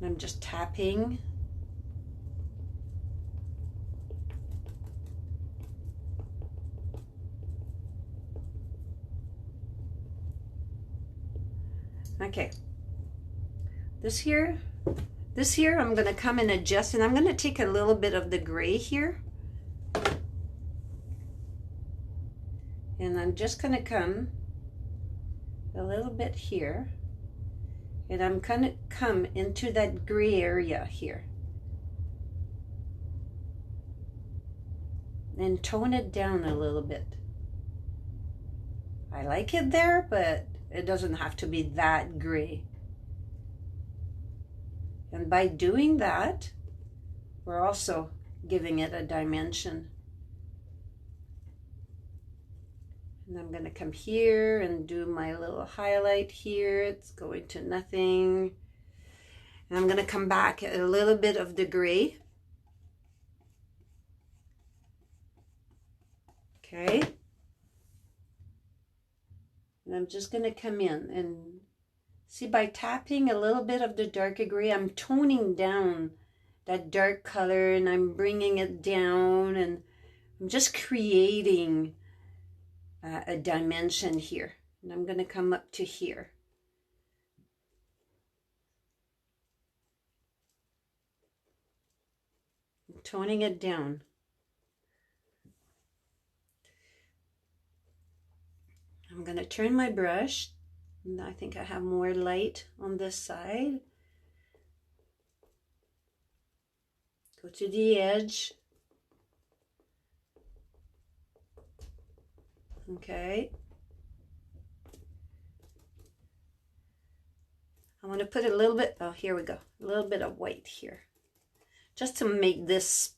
S1: I'm just tapping. Okay, this here I'm going to come and adjust, and I'm going to take a little bit of the gray here, and I'm just going to come a little bit here, and I'm going to come into that gray area here and tone it down a little bit. I like it there, but it doesn't have to be that gray. And by doing that, we're also giving it a dimension. And I'm going to come here and do my little highlight here. It's going to nothing. And I'm going to come back a little bit of the gray. Okay. And I'm just going to come in and see, by tapping a little bit of the darker gray, I'm toning down that dark color and I'm bringing it down, and I'm just creating a dimension here. And I'm going to come up to here. I'm toning it down. I'm going to turn my brush, and I think I have more light on this side. Go to the edge. Okay. I want to put a little bit, oh, here we go, a little bit of white here, just to make this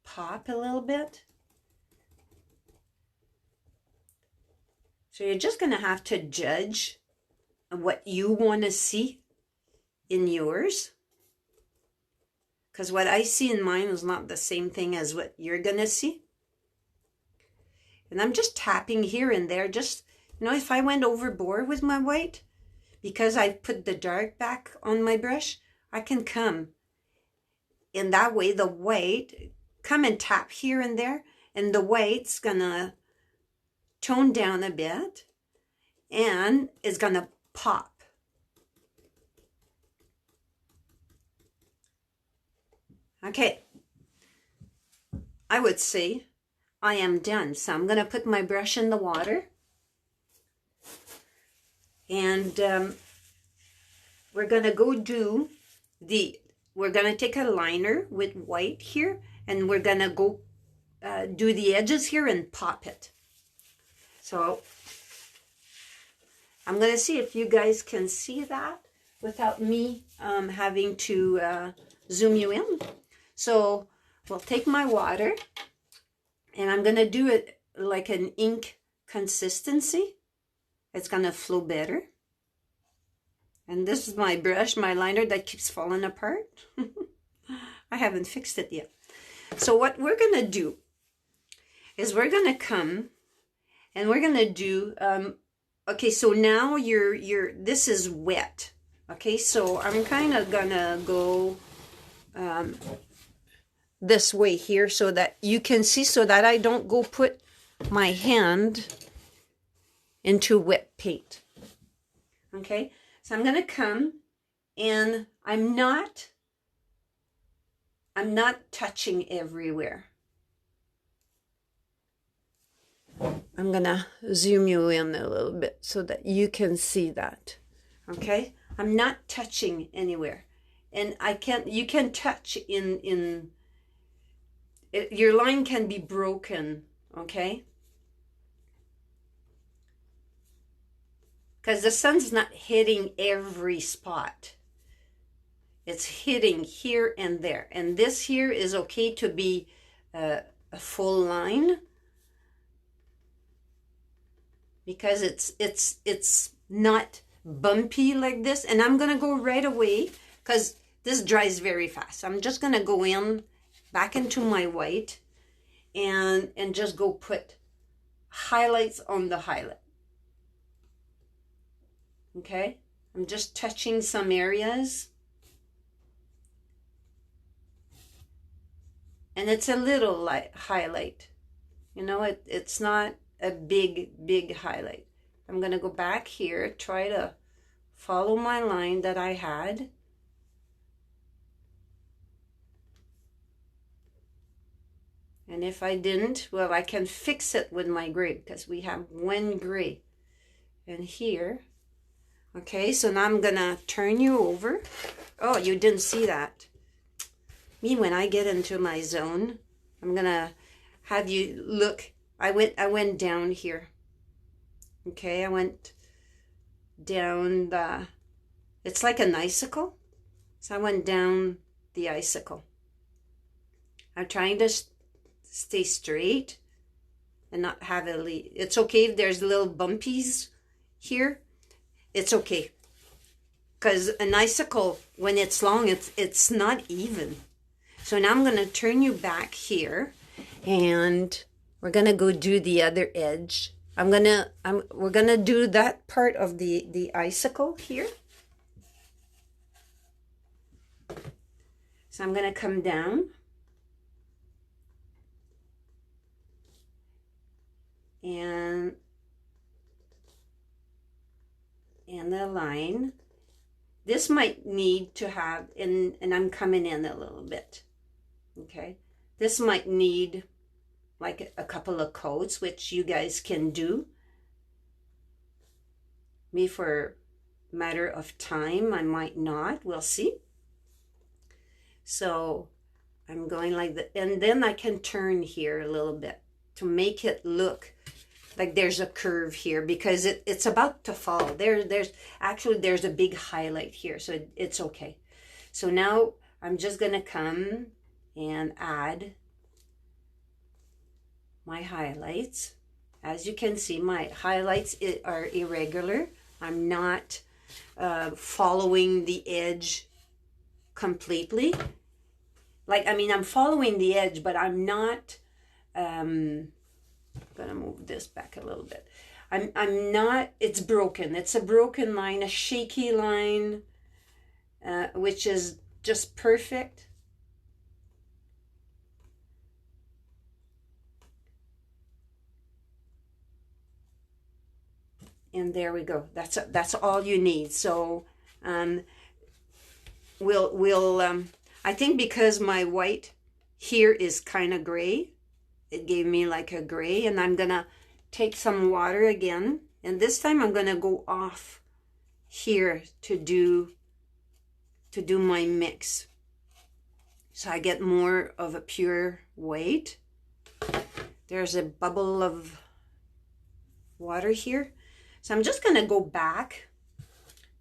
S1: pop a little bit. So you're just going to have to judge what you want to see in yours, because what I see in mine is not the same thing as what you're going to see. And I'm just tapping here and there, just, you know, if I went overboard with my white, because I put the dark back on my brush, I can come in that way, the white, come and tap here and there, and the white's going to tone down a bit and it's gonna pop. Okay, I would say I am done. So I'm going to put my brush in the water. And we're going to go do we're going to take a liner with white here. And we're going to go do the edges here and pop it. So I'm going to see if you guys can see that without me having to zoom you in. So we'll take my water and I'm going to do it like an ink consistency. It's going to flow better. And this is my brush, my liner that keeps falling apart. I haven't fixed it yet. So what we're going to do is we're going to come and we're going to do, okay, so now this is wet. Okay, so I'm kind of going to go this way here so that you can see, so that I don't go put my hand into wet paint. Okay, so I'm going to come and I'm not touching everywhere. I'm going to zoom you in a little bit so that you can see that. Okay, I'm not touching anywhere. And you can touch your line can be broken, okay? Because the sun's not hitting every spot. It's hitting here and there. And this here is okay to be a full line. Because it's not bumpy like this. And I'm going to go right away because this dries very fast. I'm just going to go in back into my white and just go put highlights on the highlight. Okay? I'm just touching some areas. And it's a little light highlight. You know, it's not a big highlight. I'm going to go back here, try to follow my line that I had. And if I didn't, well, I can fix it with my gray because we have one gray. And here, okay, so now I'm going to turn you over. Oh, you didn't see that. Me, when I get into my zone, I'm going to have you look. I went down here. Okay, I went down it's like an icicle. So I went down the icicle. I'm trying to stay straight and not have it's okay if there's little bumpies here. It's okay. Because an icicle, when it's long, it's not even. So now I'm going to turn you back here and we're going to go do the other edge. We're going to do that part of the icicle here. So I'm going to come down. And the line. This might need to have, and I'm coming in a little bit. Okay. This might need like a couple of coats, which you guys can do. Me, for a matter of time, I might not. We'll see. So I'm going like that. And then I can turn here a little bit to make it look like there's a curve here because it's about to fall. There's a big highlight here, so it's okay. So now I'm just going to come and add my highlights. As you can see, my highlights are irregular. I'm not following the edge completely. I'm following the edge, but I'm not, I'm gonna move this back a little bit. I'm not, it's broken. It's a broken line, a shaky line, which is just perfect. And there we go. That's all you need. So we'll I think because my white here is kind of gray, it gave me like a gray, and I'm gonna take some water again, and this time I'm gonna go off here to do my mix, so I get more of a pure white. There's a bubble of water here, so I'm just gonna go back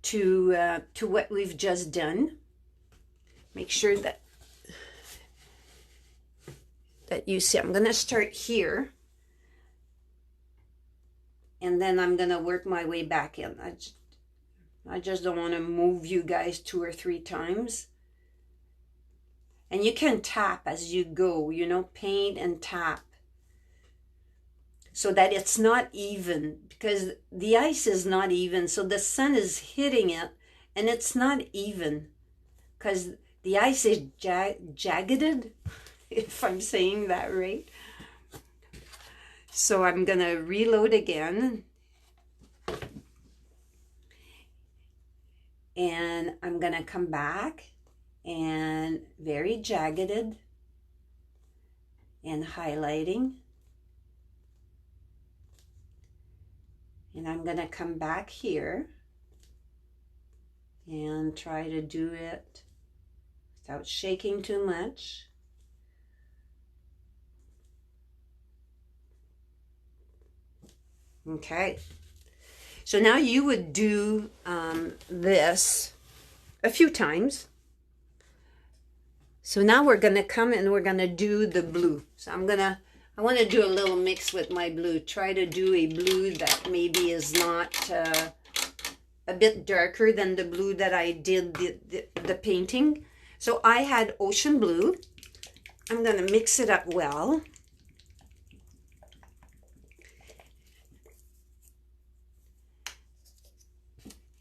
S1: to what we've just done. Make sure that you see. I'm gonna start here, and then I'm gonna work my way back in. I just don't want to move you guys 2 or 3 times. And you can tap as you go, you know, paint and tap, so that it's not even, because the ice is not even, so the sun is hitting it and it's not even because the ice is jagged, if I'm saying that right. So I'm gonna reload again, and I'm gonna come back and very jagged and highlighting. And I'm gonna come back here and try to do it without shaking too much. Okay, so now you would do this a few times. So now we're gonna come and we're gonna do the blue. So I want to do a little mix with my blue. Try to do a blue that maybe is not a bit darker than the blue that I did the painting. So I had ocean blue. I'm going to mix it up well.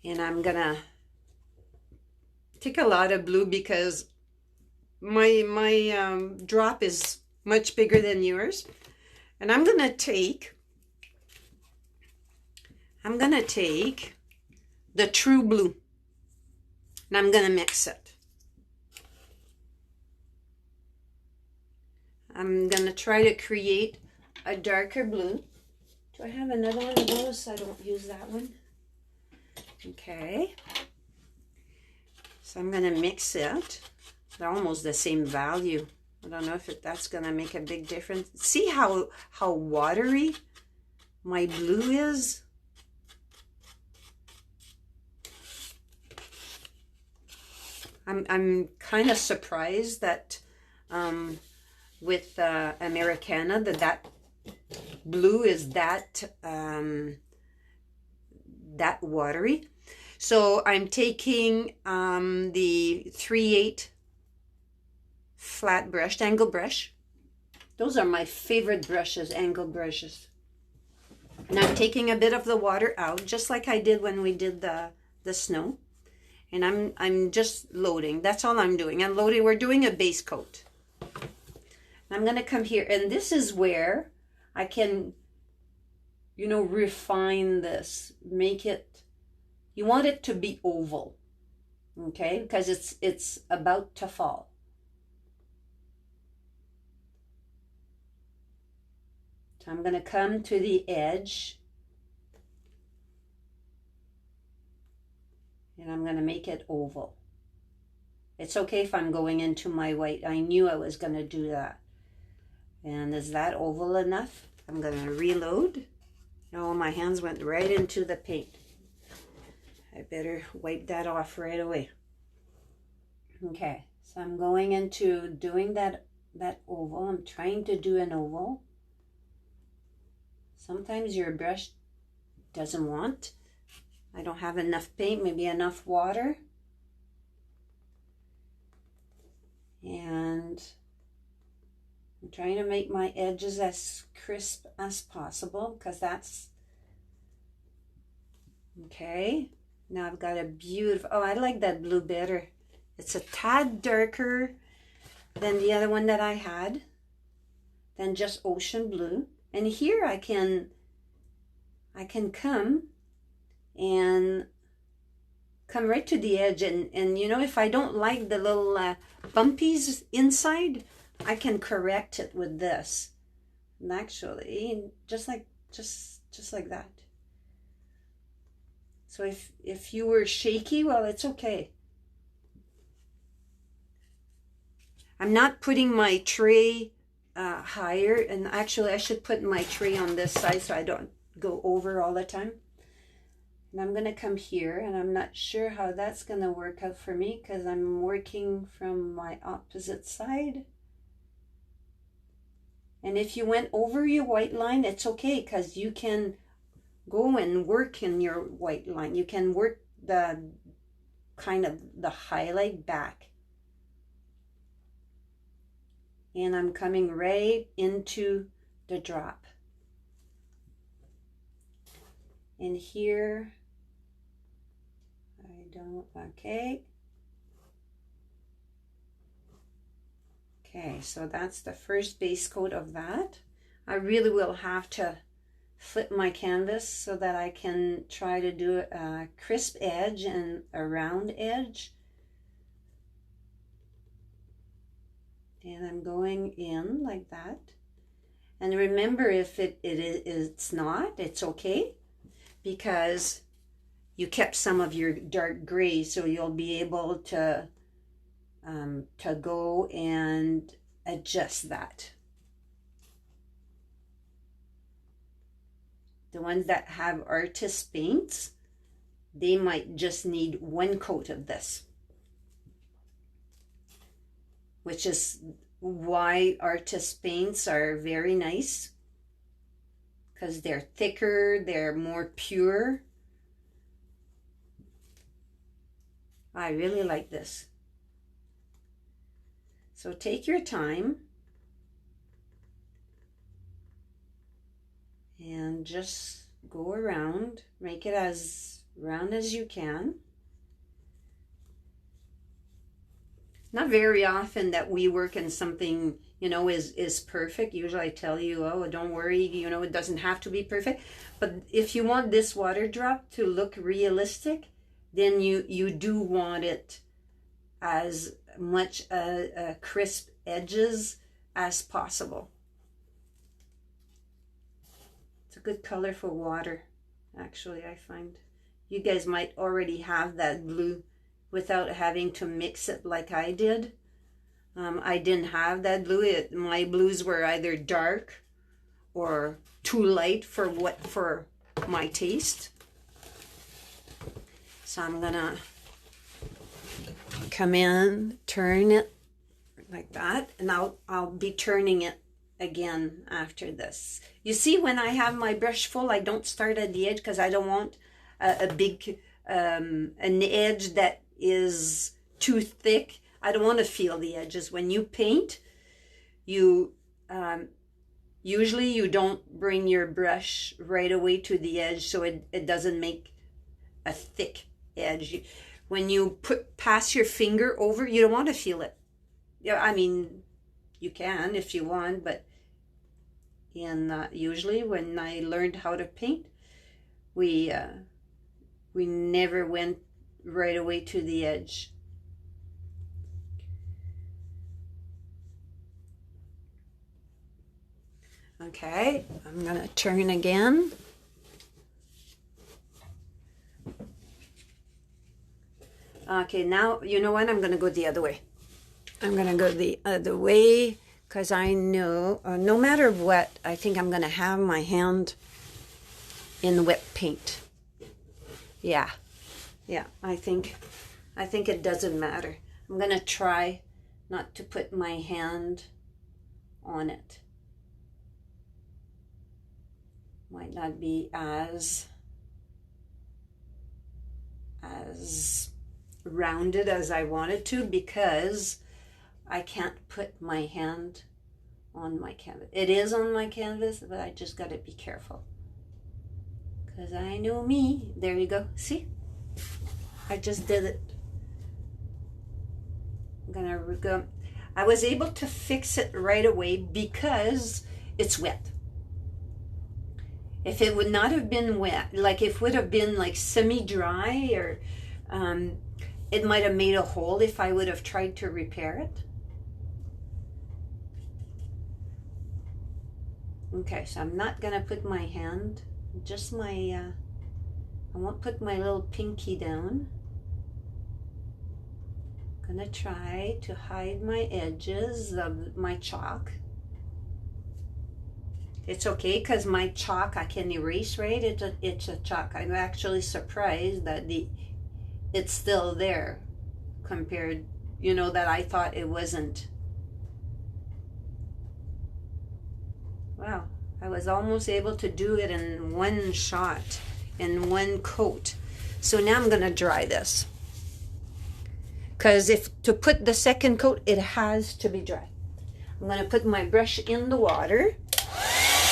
S1: And I'm going to take a lot of blue because my drop is much bigger than yours. And I'm gonna take the true blue, and I'm gonna mix it. I'm gonna try to create a darker blue. Do I have another one of those so I don't use that one? Okay. So I'm gonna mix it. They're almost the same value. I don't know if that's gonna make a big difference. See how watery my blue is? I'm kind of surprised that with Americana that blue is that watery. So I'm taking the 3/8 flat brush, angle brush. Those are my favorite brushes, angle brushes. And I'm taking a bit of the water out, just like I did when we did the snow. And I'm just loading. That's all I'm doing. I'm loading. We're doing a base coat. I'm going to come here, and this is where I can, you know, refine this, make it. You want it to be oval, okay? Because it's about to fall. So I'm going to come to the edge, and I'm going to make it oval. It's okay if I'm going into my white. I knew I was going to do that. And is that oval enough? I'm going to reload. Oh, my hands went right into the paint. I better wipe that off right away. Okay, so I'm going into doing that oval. I'm trying to do an oval. Sometimes your brush doesn't want. I don't have enough paint, maybe enough water. And I'm trying to make my edges as crisp as possible because that's okay. Now I've got a beautiful, oh, I like that blue better. It's a tad darker than the other one that I had, than just ocean blue. And here I can come right to the edge, and you know, if I don't like the little bumpies inside, I can correct it with this. And actually, just like that. So if you were shaky, well, it's okay. I'm not putting my tray higher, and actually I should put my tray on this side so I don't go over all the time. And I'm going to come here, and I'm not sure how that's going to work out for me because I'm working from my opposite side. And if you went over your white line, it's okay because you can go and work in your white line. You can work the kind of the highlight back. And I'm coming right into the drop. And here, I don't, okay. Okay, so that's the first base coat of that. I really will have to flip my canvas so that I can try to do a crisp edge and a round edge. And I'm going in like that. And remember, if it's not, it's okay, because you kept some of your dark gray, so you'll be able to go and adjust that. The ones that have artist paints, they might just need one coat of this, which is why artist paints are very nice, because they're thicker, they're more pure. I really like this. So take your time and just go around, make it as round as you can. Not very often that we work in something, you know, is perfect. Usually I tell you, oh, don't worry, you know, it doesn't have to be perfect. But if you want this water drop to look realistic, then you do want it as much crisp edges as possible. It's a good color for water, actually, I find. You guys might already have that blue without having to mix it like I did. I didn't have that blue. My blues were either dark or too light for my taste. So I'm gonna come in, turn it like that, and I'll be turning it again after this. You see, when I have my brush full, I don't start at the edge because I don't want a big an edge that is too thick. I don't want to feel the edges. When you paint, you usually you don't bring your brush right away to the edge, so it doesn't make a thick edge. When you pass your finger over, you don't want to feel it. Yeah, I mean, you can if you want, but usually when I learned how to paint, we never went right away to the edge. Okay, I'm gonna turn again. Okay, now you know what? I'm gonna go the other way. I'm gonna go the other way because I know no matter what, I think I'm gonna have my hand in wet paint. Yeah, I think it doesn't matter. I'm gonna try not to put my hand on it. Might not be as rounded as I wanted to because I can't put my hand on my canvas. It is on my canvas, but I just got to be careful because I know me. There you go. See? I just did it. I'm gonna go. I was able to fix it right away because it's wet. If it would not have been wet, like if it would have been like semi-dry, or it might have made a hole if I would have tried to repair it. Okay, so I'm not gonna put my hand, just my, I won't put my little pinky down. I'm gonna try to hide my edges of my chalk. It's okay because my chalk I can erase, right? It's a chalk. I'm actually surprised that it's still there compared, you know, that I thought it wasn't. Wow, I was almost able to do it in one shot, in one coat. So now I'm gonna dry this. Because if to put the second coat, it has to be dry. I'm gonna put my brush in the water.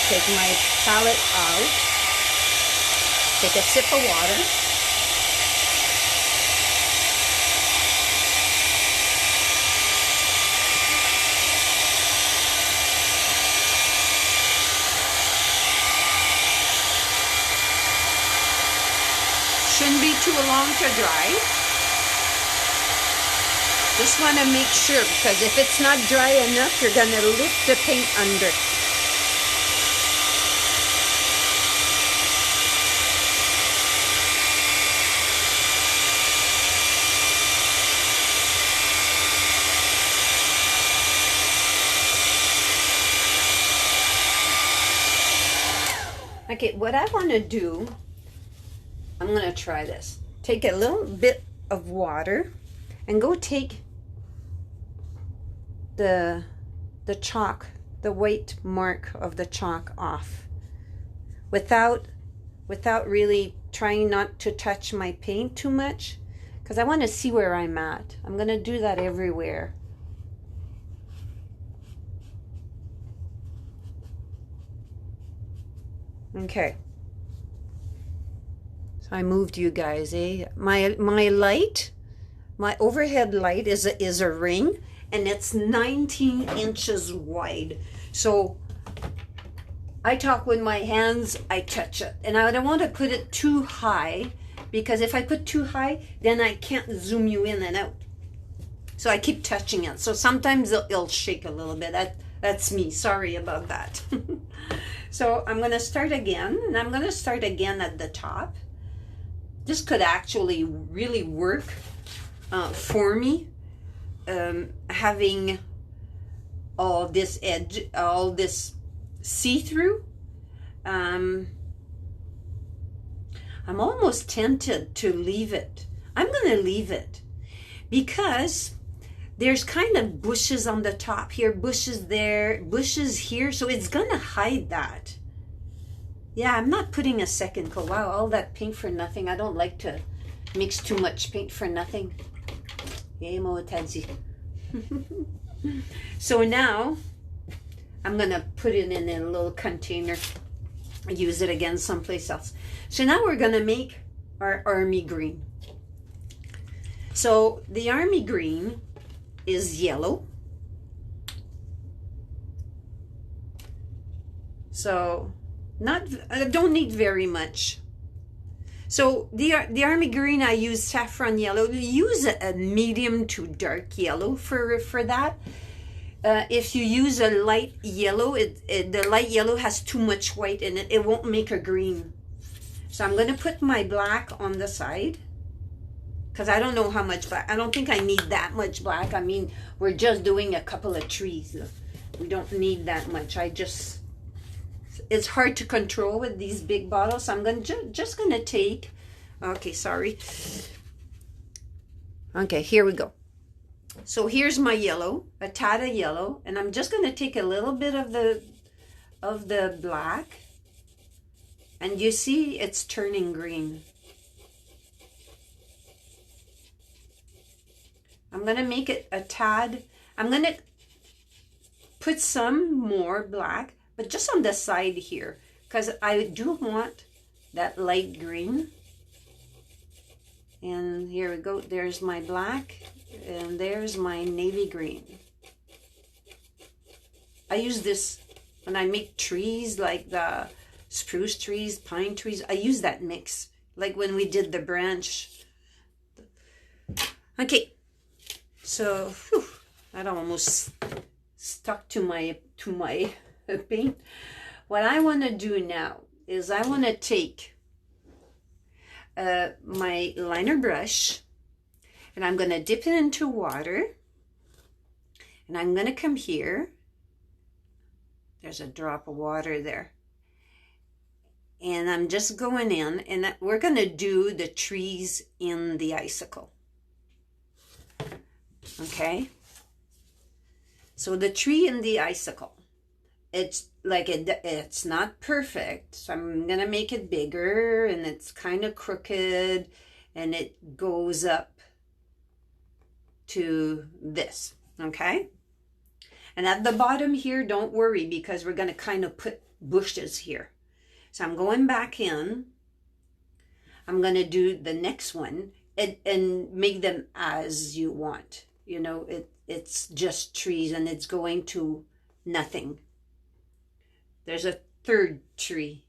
S1: Take my palette out, take a sip of water. Shouldn't be too long to dry. Just want to make sure, because if it's not dry enough, you're going to lift the paint under. Okay, what I want to do, I'm going to try this. Take a little bit of water and go take the chalk, the white mark of the chalk off without really trying not to touch my paint too much, because I want to see where I'm at. I'm going to do that everywhere. Okay. So I moved you guys, eh? My light, my overhead light is a ring, and it's 19 inches wide. So I talk with my hands, I touch it. And I don't want to put it too high, because if I put too high, then I can't zoom you in and out. So I keep touching it. So sometimes it'll shake a little bit. That's me. Sorry about that. So I'm going to start again, and I'm going to start again at the top. This could actually really work for me, having all this edge, all this see-through. I'm almost tempted to leave it. I'm going to leave it because there's kind of bushes on the top here, bushes there, bushes here, so it's going to hide that. Yeah, I'm not putting a second coat. Wow, all that paint for nothing. I don't like to mix too much paint for nothing. Yay, mo tadzi. So now I'm going to put it in a little container, use it again someplace else. So now we're going to make our army green. So the army green is yellow. So I don't need very much. So the army green, I use saffron yellow. Use a medium to dark yellow for that. If you use a light yellow, the light yellow has too much white in it. It won't make a green. So I'm going to put my black on the side, because I don't know how much black. I don't think I need that much black. I mean, we're just doing a couple of trees. We don't need that much. It's hard to control with these big bottles. So I'm just gonna take, okay, sorry. Okay, here we go. So here's my yellow, a tad of yellow, and I'm just gonna take a little bit of the black, and you see it's turning green. I'm going to make it a tad. I'm going to put some more black, but just on the side here, because I do want that light green. And here we go. There's my black, and there's my navy green. I use this when I make trees, like the spruce trees, pine trees. I use that mix, like when we did the branch. Okay. So, that almost stuck to my paint. what I want to do now is I want to take my liner brush, and I'm going to dip it into water, and I'm going to come here. There's a drop of water there. And I'm just going in, and we're going to do the trees in the icicle. Okay? So the tree in the icicle, it's like it's not perfect. So I'm going to make it bigger, and it's kind of crooked, and it goes up to this. Okay? And at the bottom here, don't worry, because we're going to kind of put bushes here. So I'm going back in. I'm going to do the next one and make them as you want. You know, it's just trees, and it's going to nothing. There's a third tree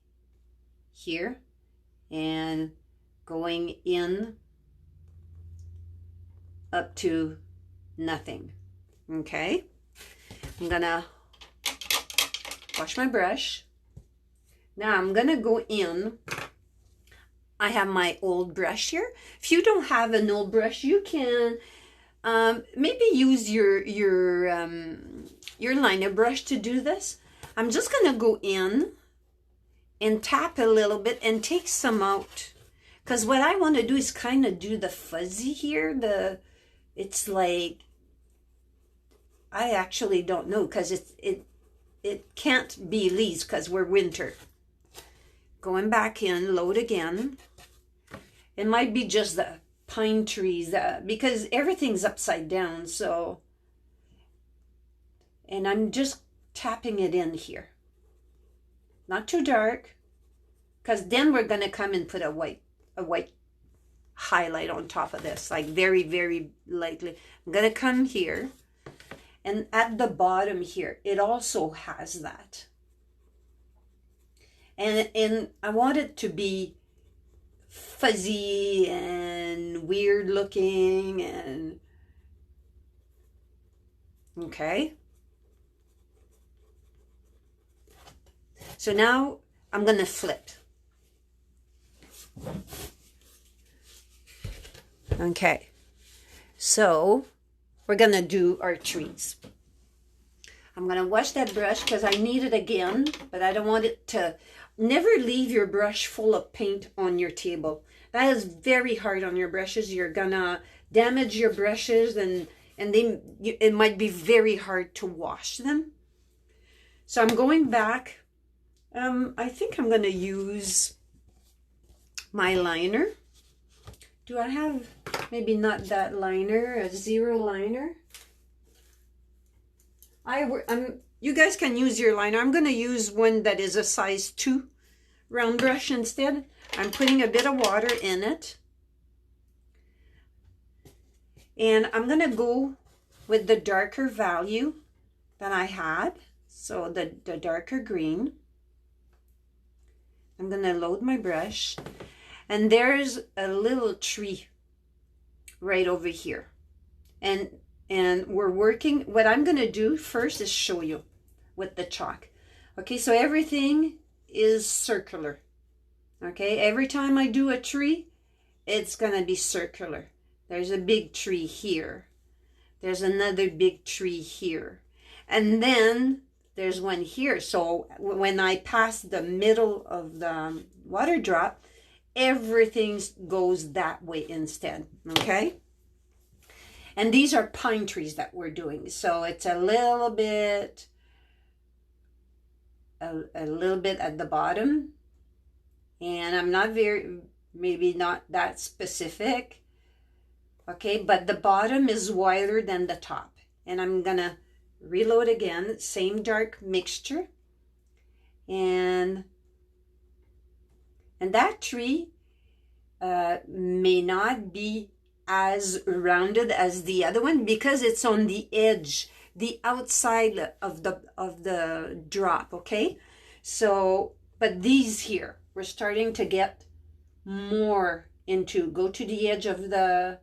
S1: here, and going in up to nothing. Okay? I'm going to wash my brush. Now I'm going to go in. I have my old brush here. If you don't have an old brush, you can maybe use your liner brush to do this. I'm just going to go in and tap a little bit and take some out. Because what I want to do is kind of do the fuzzy here. It's like, I actually don't know, because it can't be leaves because we're winter. Going back in, load again. It might be just the pine trees, because everything's upside down, so. And I'm just tapping it in here. Not too dark, because then we're going to come and put a white highlight on top of this, like very, very lightly. I'm going to come here, and at the bottom here, it also has that. And I want it to be fuzzy and weird looking, and okay. So now I'm going to flip. Okay. So we're going to do our trees. I'm going to wash that brush because I need it again, but I don't want it to. Never leave your brush full of paint on your table. That is very hard on your brushes. You're going to damage your brushes, and it might be very hard to wash them. So I'm going back. I think I'm going to use my liner. Do I have maybe not that liner, a zero liner? You guys can use your liner. I'm going to use one that is a size 2 round brush instead. I'm putting a bit of water in it. And I'm going to go with the darker value that I had. So the darker green. I'm going to load my brush. And there's a little tree right over here. And we're working, what I'm going to do first is show you with the chalk. Okay, so everything is circular. Okay, every time I do a tree, it's going to be circular. There's a big tree here. There's another big tree here. And then there's one here. So when I pass the middle of the water drop, everything goes that way instead. Okay? And these are pine trees that we're doing. So it's a little bit at the bottom. And I'm not maybe not that specific. Okay, but the bottom is wider than the top. And I'm going to reload again, same dark mixture. And that tree may not be as rounded as the other one because it's on the edge, the outside of the drop, okay? So, but these here, we're starting to get more into, go to the edge of the,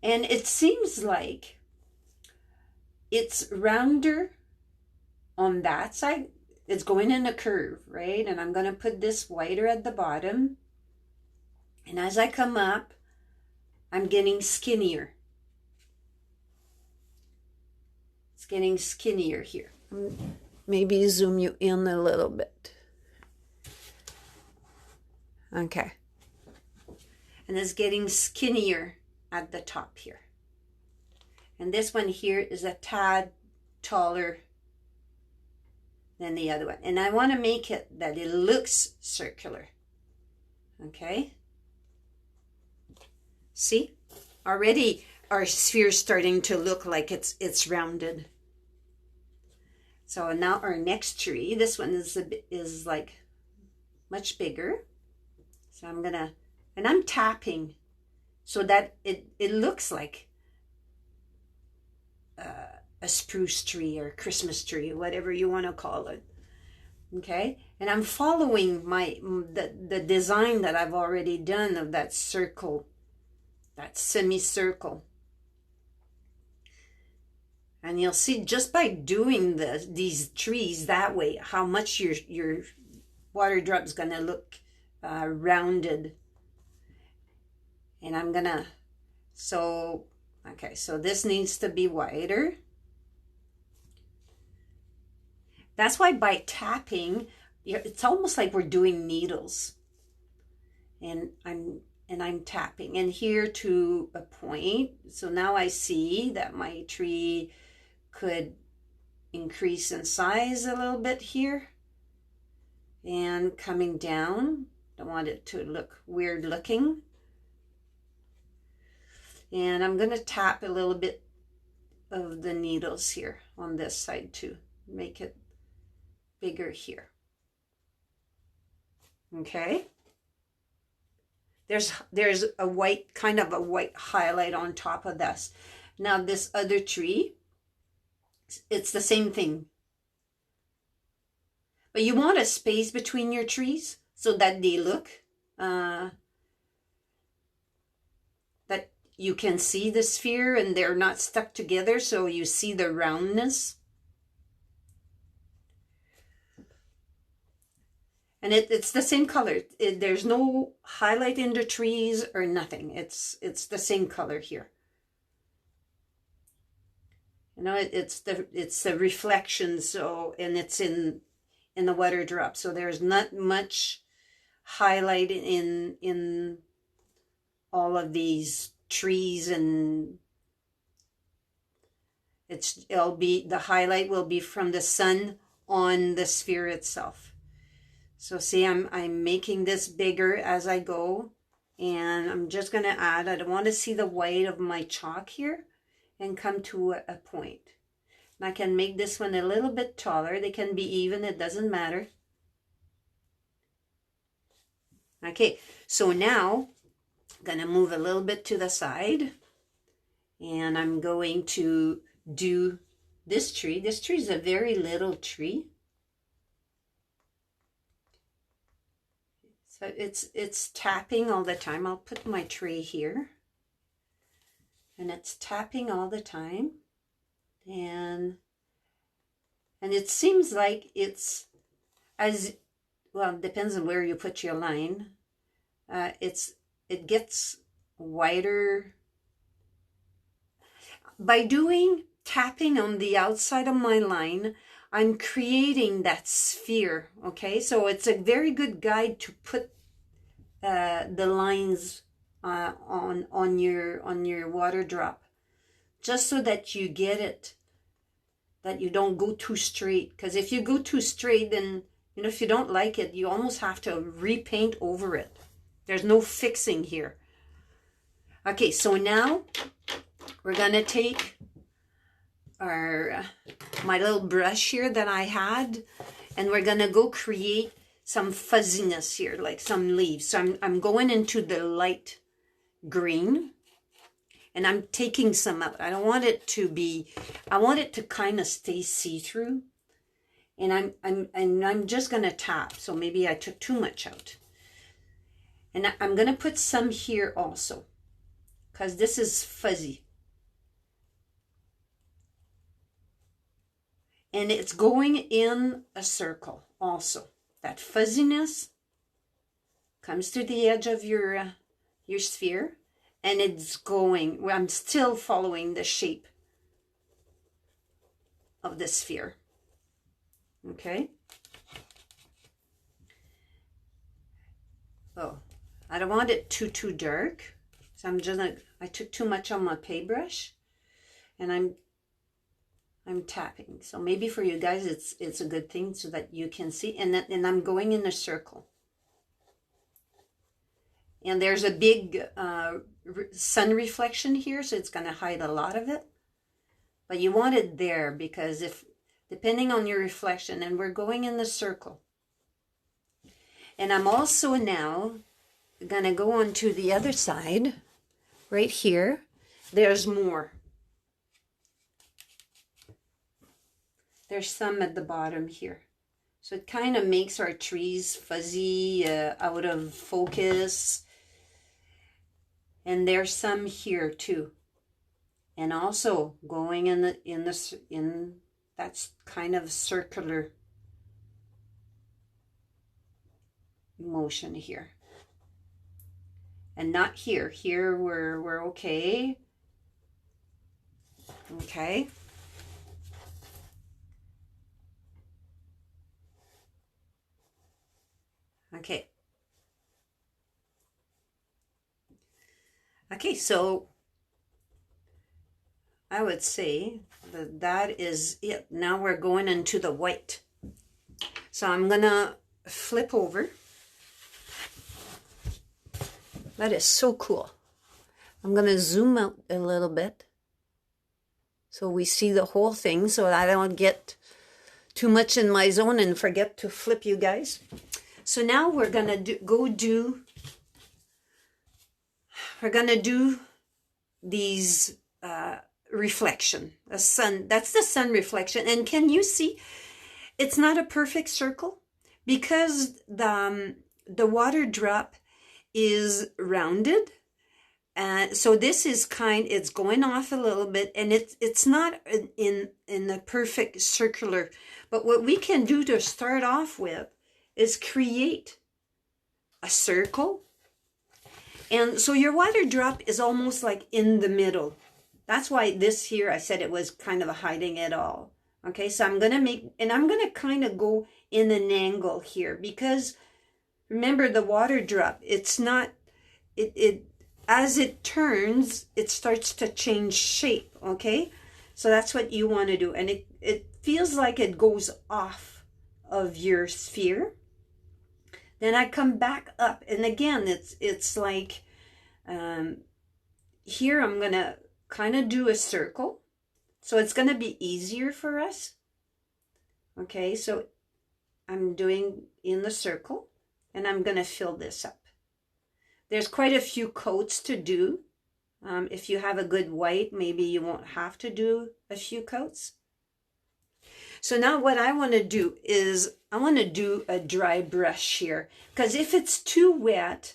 S1: and it seems like it's rounder on that side, it's going in a curve, right? And I'm going to put this whiter at the bottom. And as I come up, I'm getting skinnier. It's getting skinnier here. Maybe zoom you in a little bit. Okay. And it's getting skinnier at the top here. And this one here is a tad taller than the other one. And I want to make it that it looks circular. Okay. See? Already our sphere is starting to look like it's rounded. So now our next tree, this one is like much bigger. So I'm gonna, and I'm tapping so that it looks like a spruce tree or Christmas tree, whatever you want to call it. Okay, and I'm following the design that I've already done of that circle, that semicircle. And you'll see just by doing these trees that way, how much your water drop's gonna look rounded. And I'm gonna, okay, so this needs to be wider. That's why by tapping, it's almost like we're doing needles. And I'm tapping. And here to a point. So now I see that my tree could increase in size a little bit here. And coming down. Don't want it to look weird looking. And I'm going to tap a little bit of the needles here on this side too. Make it bigger here. Okay. There's a white, kind of a white highlight on top of this. Now this other tree, it's the same thing. But you want a space between your trees so that they look, that you can see the sphere and they're not stuck together, so you see the roundness. And it's the same color. There's no highlight in the trees or nothing. It's the same color here. You know, it's the reflection. So, and it's in the water drop. So there's not much highlight in all of these trees, and the highlight will be from the sun on the sphere itself. So see, I'm making this bigger as I go, and I'm just going to add, I don't want to see the white of my chalk here, and come to a point. And I can make this one a little bit taller. They can be even, it doesn't matter. Okay, so now I'm going to move a little bit to the side, and I'm going to do this tree. This tree is a very little tree. So it's tapping all the time. I'll put my tray here. And it's tapping all the time. And it seems like it's, as well, it depends on where you put your line. It gets wider. By doing tapping on the outside of my line, I'm creating that sphere, okay? So it's a very good guide to put the lines on your water drop, just so that you get it, that you don't go too straight. Because if you go too straight, then, you know, if you don't like it, you almost have to repaint over it. There's no fixing here. Okay, so now we're gonna take my little brush here that I had, and we're gonna go create some fuzziness here, like some leaves. So I'm going into the light green, and I'm taking some out. I don't want it to be, I want it to kind of stay see-through, and I'm just gonna tap. So maybe I took too much out, and I'm gonna put some here also, because this is fuzzy. And it's going in a circle also. That fuzziness comes to the edge of your sphere, and it's going, well, I'm still following the shape of the sphere. Okay. Oh, I don't want it too dark. So I'm just like, I took too much on my paintbrush, and I'm tapping. So maybe for you guys it's a good thing so that you can see. And I'm going in a circle. And there's a big sun reflection here, so it's going to hide a lot of it. But you want it there because depending on your reflection, and we're going in the circle. And I'm also now going to go on to the other side, right here. There's more. There's some at the bottom here. So it kind of makes our trees fuzzy, out of focus. And there's some here too. And also going in that's kind of circular motion here. And not here. Here we're okay. Okay. Okay. Okay, so I would say that is it. Now we're going into the white. So I'm gonna flip over. That is so cool. I'm gonna zoom out a little bit so we see the whole thing, so I don't get too much in my zone and forget to flip you guys. So now we're gonna do these reflection, a sun. That's the sun reflection. And can you see? It's not a perfect circle because the water drop is rounded. So this is it's going off a little bit, and it's not in the perfect circular. But what we can do to start off with is create a circle. And so your water drop is almost like in the middle. That's why this here, I said it was kind of hiding it all. Okay, so I'm going to kind of go in an angle here because remember the water drop, it's not, as it turns, it starts to change shape, okay? So that's what you want to do. And it feels like it goes off of your sphere. Then I come back up, and again, it's like, here I'm going to kind of do a circle. So it's going to be easier for us. Okay, so I'm doing in the circle, and I'm going to fill this up. There's quite a few coats to do. If you have a good white, maybe you won't have to do a few coats. So now what I want to do is I want to do a dry brush here, because if it's too wet,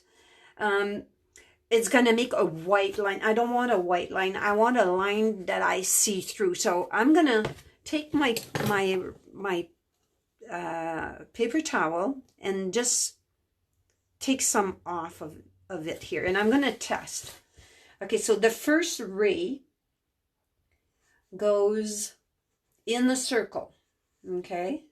S1: it's going to make a white line. I don't want a white line. I want a line that I see through. So I'm going to take my paper towel and just take some off of it here. And I'm going to test. Okay, so the first ray goes in the circle. Okay.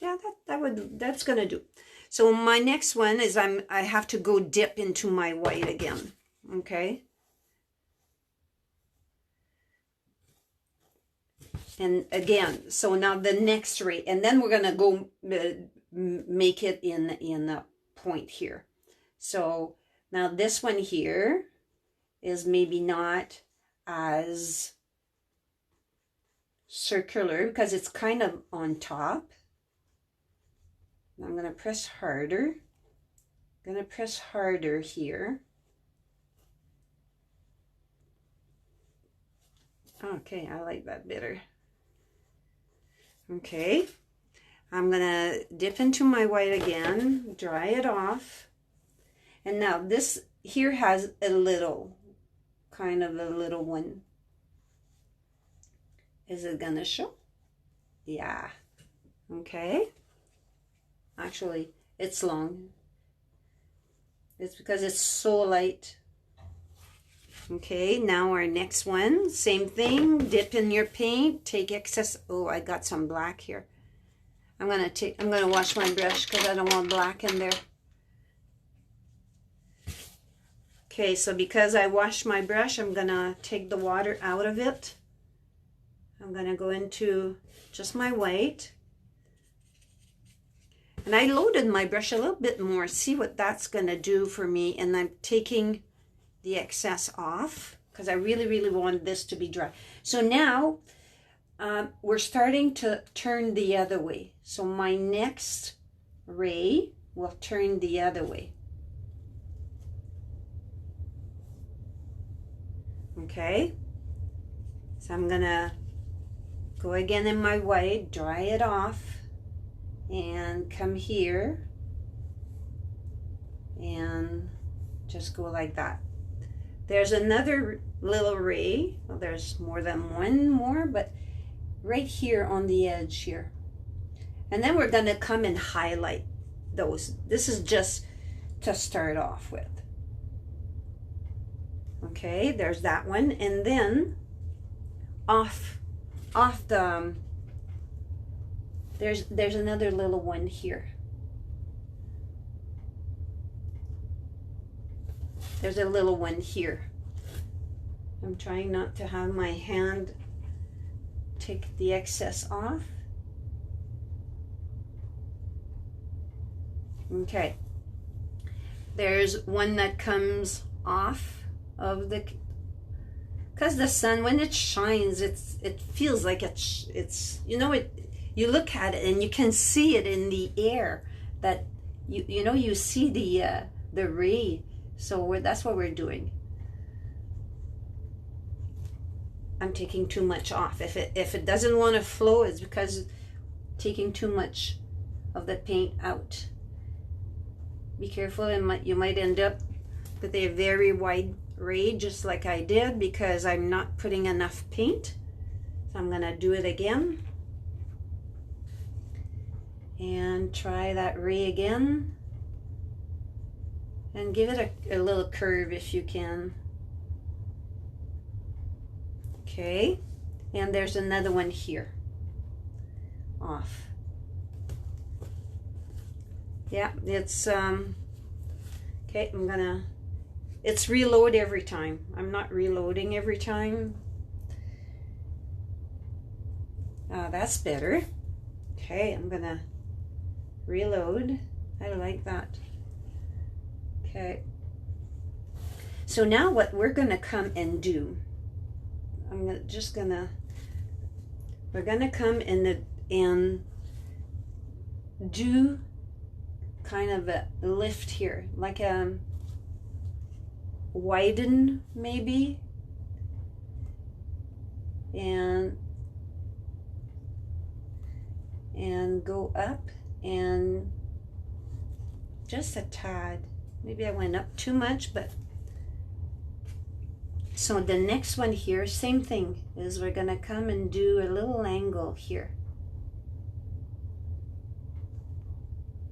S1: Yeah, that's gonna do. So my next one is I have to go dip into my white again. Okay. And again, so now the next ray, and then we're gonna go make it in the point here. So now this one here is maybe not as circular because it's kind of on top. I'm going to press harder. I'm going to press harder here. Okay, I like that better. Okay, I'm going to dip into my white again, dry it off. And now this here has a little, kind of a little one. Is it gonna show? Yeah. Okay. Actually, it's long. It's because it's so light. Okay, now our next one, same thing, dip in your paint, take excess, oh, I got some black here. I'm gonna wash my brush because I don't want black in there. Okay, so because I washed my brush, I'm gonna take the water out of it. I'm gonna go into just my white. And I loaded my brush a little bit more, see what that's gonna do for me. And I'm taking the excess off because I really want this to be dry. So now we're starting to turn the other way. So my next ray will turn the other way. Okay, so I'm gonna go again in my white, dry it off, and come here and just go like that. There's another little ray. Well, there's more than one more, but right here on the edge here. And then we're gonna come and highlight those. This is just to start off with. Okay, there's that one. And then off the, there's another little one here. There's a little one here. I'm trying not to have my hand take the excess off. Okay. There's one that comes off of the, because the sun, when it shines, it feels like it's you know, you look at it and you can see it in the air, that you know, you see the ray. So that's what we're doing. I'm taking too much off. If it doesn't want to flow, it's because taking too much of the paint out. Be careful, you might end up with a very wide ray, just like I did, because I'm not putting enough paint. So I'm gonna do it again and try that ray again. And give it a little curve if you can. Okay, and there's another one here. Off. Yeah, it's, okay, it's reload every time. I'm not reloading every time. That's better. Okay, I'm gonna reload. I like that. Okay, so now what we're gonna come and do, we're gonna come and do kind of a lift here, like a widen maybe, and go up and just a tad. Maybe I went up too much, but so the next one here, same thing, is we're gonna come and do a little angle here.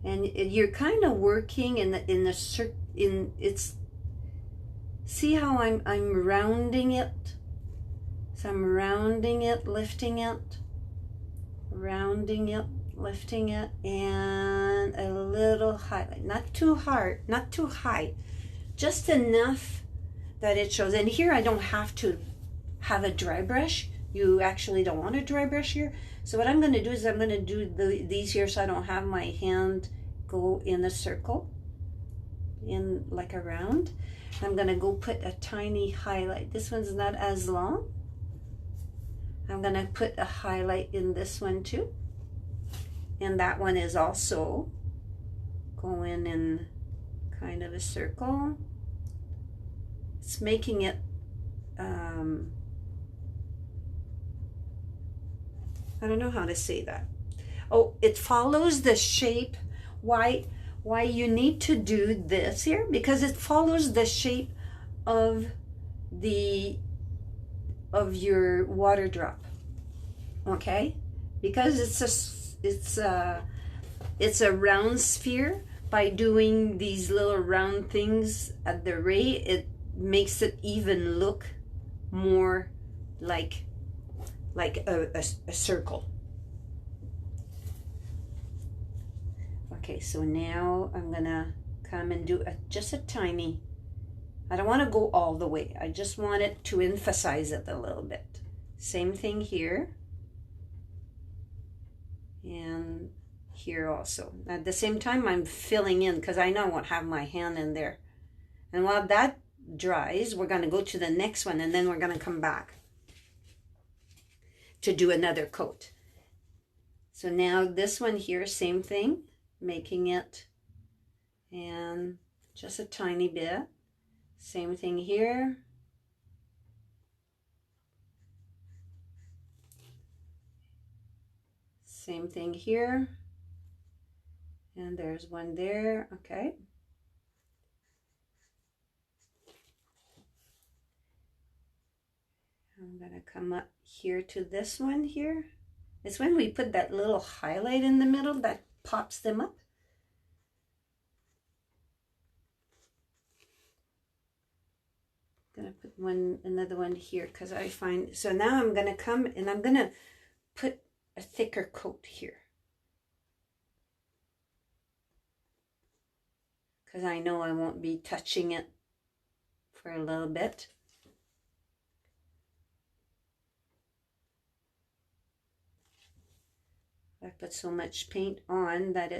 S1: And you're kind of working in it's, see how I'm rounding it? So I'm rounding it, lifting it, rounding it, lifting it, and a little highlight. Not too hard, not too high, just enough that it shows. And here I don't have to have a dry brush. You actually don't want a dry brush here. So what I'm going to do is I'm going to do these here so I don't have my hand go in a circle, in like a round. I'm going to go put a tiny highlight. This one's not as long. I'm going to put a highlight in this one too. And that one is also going in kind of a circle. It's making it, I don't know how to say that. Oh, it follows the shape. Why you need to do this here? Because it follows the shape of your water drop. okay? Because it's a round sphere. By doing these little round things at the ray, it makes it even look more like a circle. Okay, so now I'm gonna come and do just a tiny, I don't want to go all the way, I just want it to emphasize it a little bit. Same thing here, and here also. At the same time, I'm filling in because I know I won't have my hand in there. And while that dries, we're going to go to the next one, and then we're going to come back to do another coat. So now this one here, same thing, making it, and just a tiny bit. Same thing here. Same thing here. And there's one there, okay. I'm gonna come up here to this one here. It's when we put that little highlight in the middle that pops them up. I'm gonna put another one here because I find, so now I'm gonna come and I'm gonna put a thicker coat here. Because I know I won't be touching it for a little bit. I put so much paint on that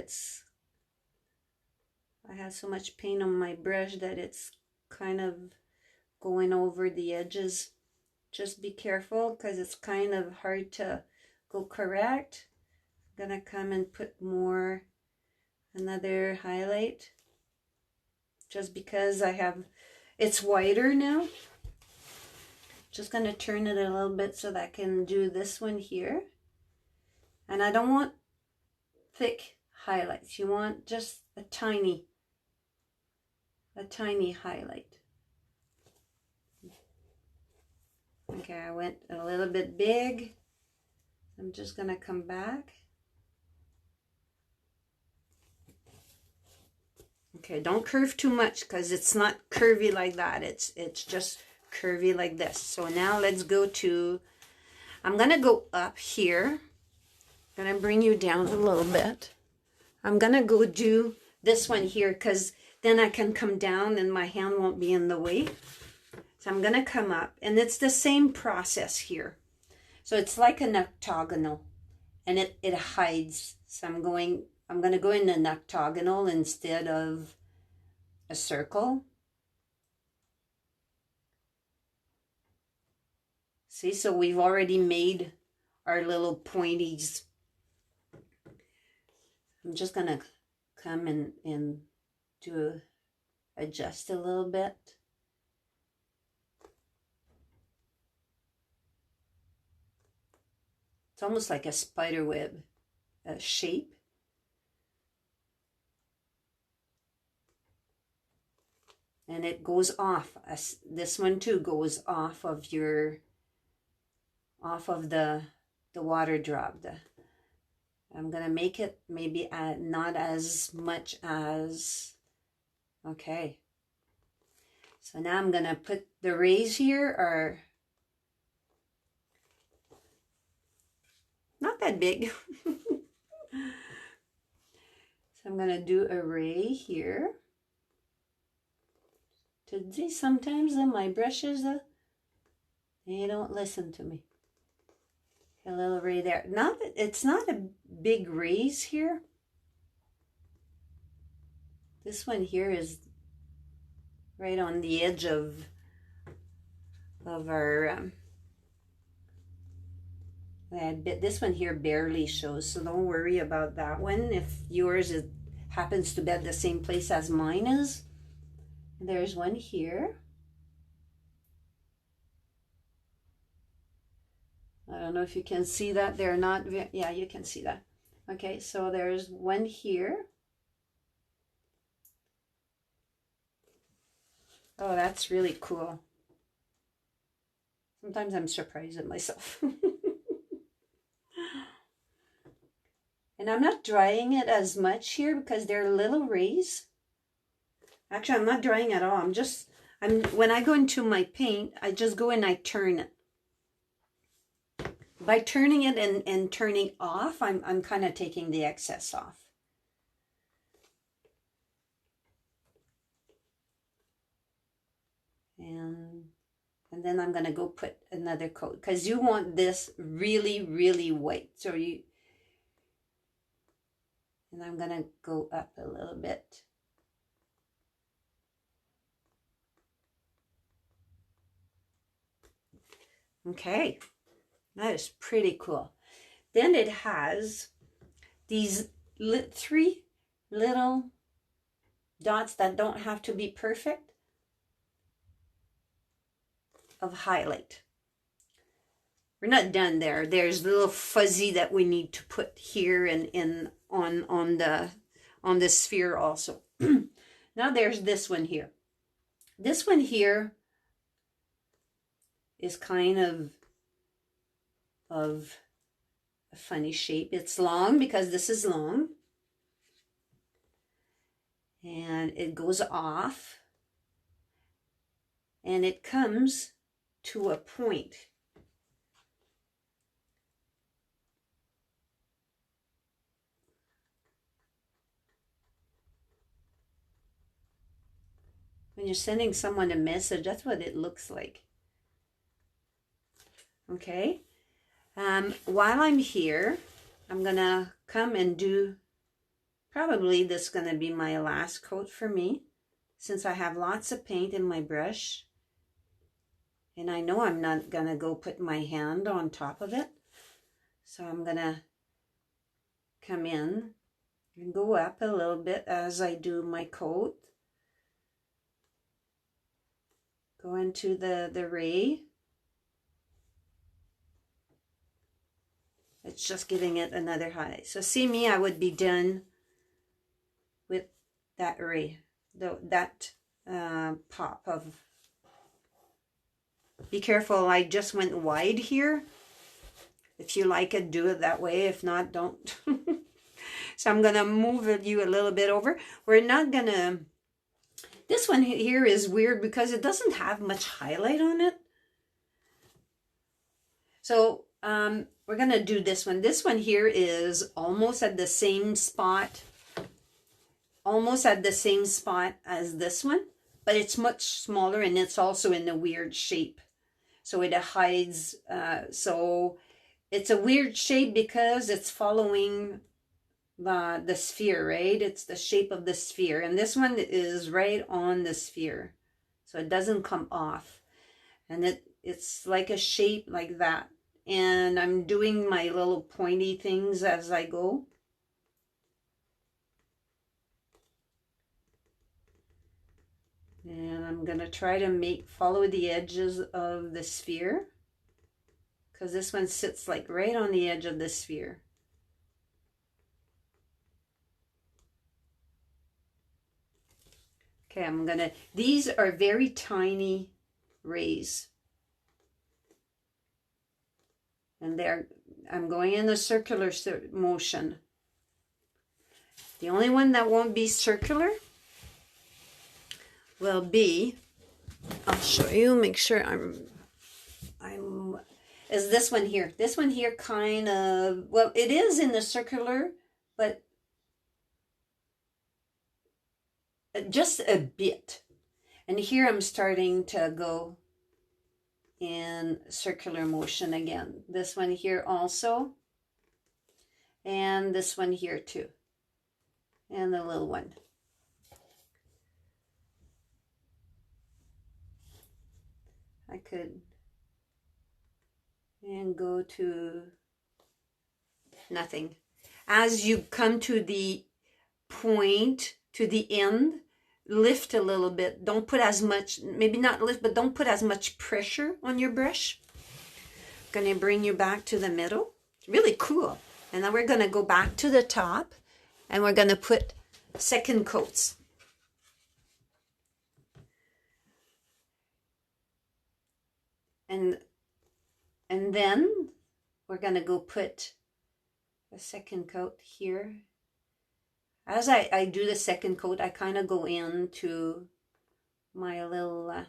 S1: I have so much paint on my brush that it's kind of going over the edges. Just be careful because it's kind of hard to go correct. I'm gonna come and put more, another highlight. Just because it's whiter now. Just gonna turn it a little bit so that I can do this one here. And I don't want thick highlights. You want just a tiny highlight. Okay, I went a little bit big. I'm just gonna come back. Okay, don't curve too much because it's not curvy like that. It's just curvy like this. So now let's go to, I'm gonna go up here. I'm gonna bring you down a little bit. I'm gonna go do this one here because then I can come down and my hand won't be in the way. So I'm gonna come up, and it's the same process here. So it's like an octagonal, and it hides. So I'm gonna go in an octagonal instead of a circle. See, so we've already made our little pointies. I'm just gonna come and adjust a little bit. It's almost like a spider web shape. And it goes off. This one too goes off of the water drop. I'm gonna make it maybe not as much as, okay. So now I'm gonna put the rays here are not that big. So I'm gonna do a ray here. Today sometimes my brushes, they don't listen to me. A little ray there. It's not a big rays here. This one here is right on the edge of our this one here barely shows, so don't worry about that one. If yours happens to be at the same place as mine is. There's one here. I don't know if you can see that. They're not, yeah, you can see that. Okay, so there's one here. Oh, that's really cool. Sometimes I'm surprised at myself. And I'm not drying it as much here because they're little rays. Actually, I'm not drying at all. When I go into my paint, I just go and I turn it. By turning it and turning off, I'm kind of taking the excess off. And then I'm going to go put another coat because you want this really, really white. And I'm going to go up a little bit. Okay, that is pretty cool. Then it has these 3 little dots that don't have to be perfect of highlight. We're not done there. There's a little fuzzy that we need to put here and on the sphere also. Now there's this one here. This one here is kind of a funny shape. It's long because this is long. And it goes off. And it comes to a point. When you're sending someone a message, that's what it looks like. Okay. While I'm here, I'm going to come and do, probably this is going to be my last coat for me, since I have lots of paint in my brush. And I know I'm not going to go put my hand on top of it. So I'm going to come in and go up a little bit as I do my coat. Go into the ray. It's just giving it another highlight. So see me, I would be done with that ray, that pop of. Be careful, I just went wide here. If you like it, do it that way. If not, don't. So I'm going to move you a little bit over. We're not going to... This one here is weird because it doesn't have much highlight on it. So we're going to do this one. This one here is almost at the same spot. Almost at the same spot as this one. But it's much smaller and it's also in a weird shape. So it hides, so it's a weird shape because it's following the sphere, right? It's the shape of the sphere. And this one is right on the sphere. So it doesn't come off. And it's like a shape like that. And I'm doing my little pointy things as I go. And I'm going to try to follow the edges of the sphere. Because this one sits like right on the edge of the sphere. Okay, these are very tiny rays. And I'm going in a circular motion. The only one that won't be circular will be, I'll show you, make sure is this one here. This one here kind of, well, it is in the circular, but just a bit. And here I'm starting to go in circular motion again. This one here also. And this one here too. And the little one. I could, and go to nothing. As you come to the point, to the end, lift a little bit. Don't put as much, maybe not lift, but don't put as much pressure on your brush. I'm going to bring you back to the middle. It's really cool. And then we're going to go back to the top and we're going to put second coats. And then we're going to go put a second coat here. As I do the second coat, I kind of go into my little,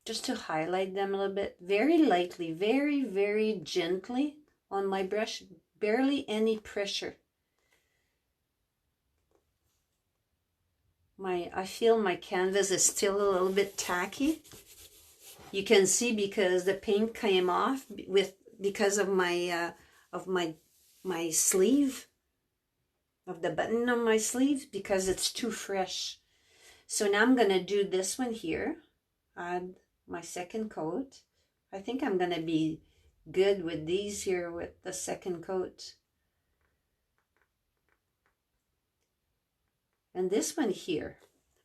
S1: just to highlight them a little bit, very lightly, very, very gently on my brush, barely any pressure. I feel my canvas is still a little bit tacky. You can see because the paint came off because of my my sleeve, of the button on my sleeve, because it's too fresh. So now I'm gonna do this one here, add my second coat. I think I'm gonna be good with these here with the second coat. And this one here,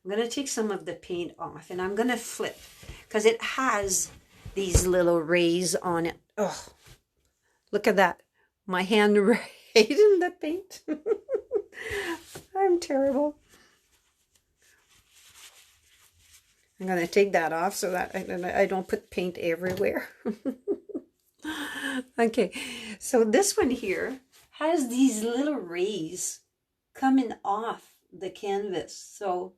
S1: I'm going to take some of the paint off and I'm going to flip because it has these little rays on it. Oh, look at that. My hand right in the paint. I'm terrible. I'm going to take that off so that I don't put paint everywhere. Okay, so this one here has these little rays coming off the canvas, so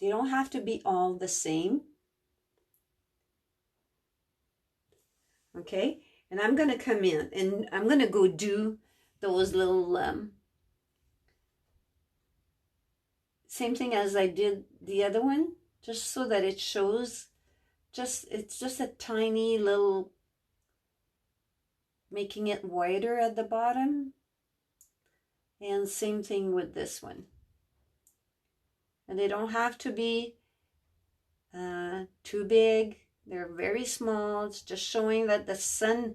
S1: they don't have to be all the same. Okay, and I'm going to come in and I'm going to go do those little same thing as I did the other one, just so that it shows, it's just a tiny little, making it wider at the bottom. And same thing with this one. And they don't have to be too big. They're very small. It's just showing that the sun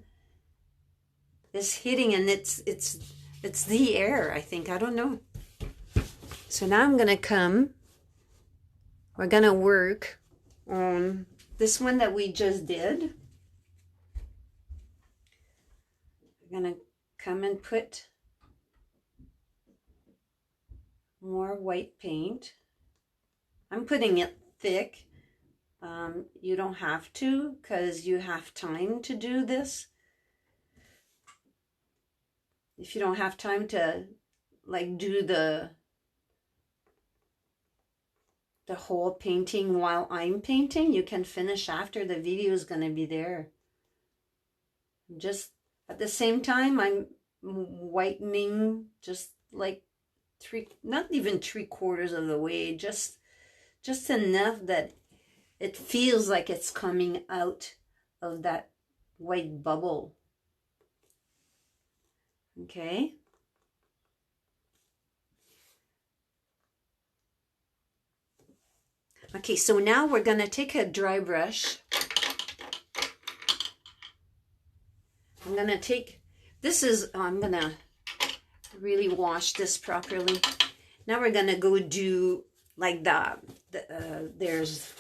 S1: is hitting, and it's the air, I think. I don't know. So now I'm gonna we're gonna work on this one that we just did. I'm gonna come and put more white paint. I'm putting it thick. You don't have to, because you have time to do this. If you don't have time to like do the whole painting while I'm painting, you can finish after the video is going to be there. Just at the same time, I'm whitening just like not even 3/4 of the way, just enough that it feels like it's coming out of that white bubble. Okay. Okay, so now we're going to take a dry brush. I'm going to take, I'm going to really wash this properly. Now we're going to go do like there's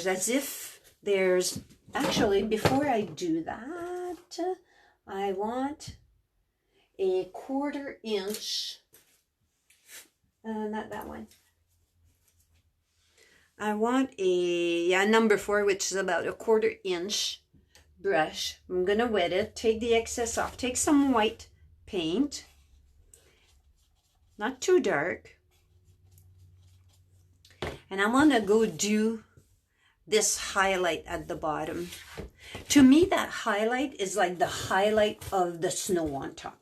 S1: as if there's, actually before I do that, I want a 1/4 inch, not that one. I want a number 4, which is about a 1/4 inch brush. I'm gonna wet it, take the excess off, take some white paint, not too dark, and I'm gonna go do this highlight at the bottom. To me, that highlight is like the highlight of the snow on top,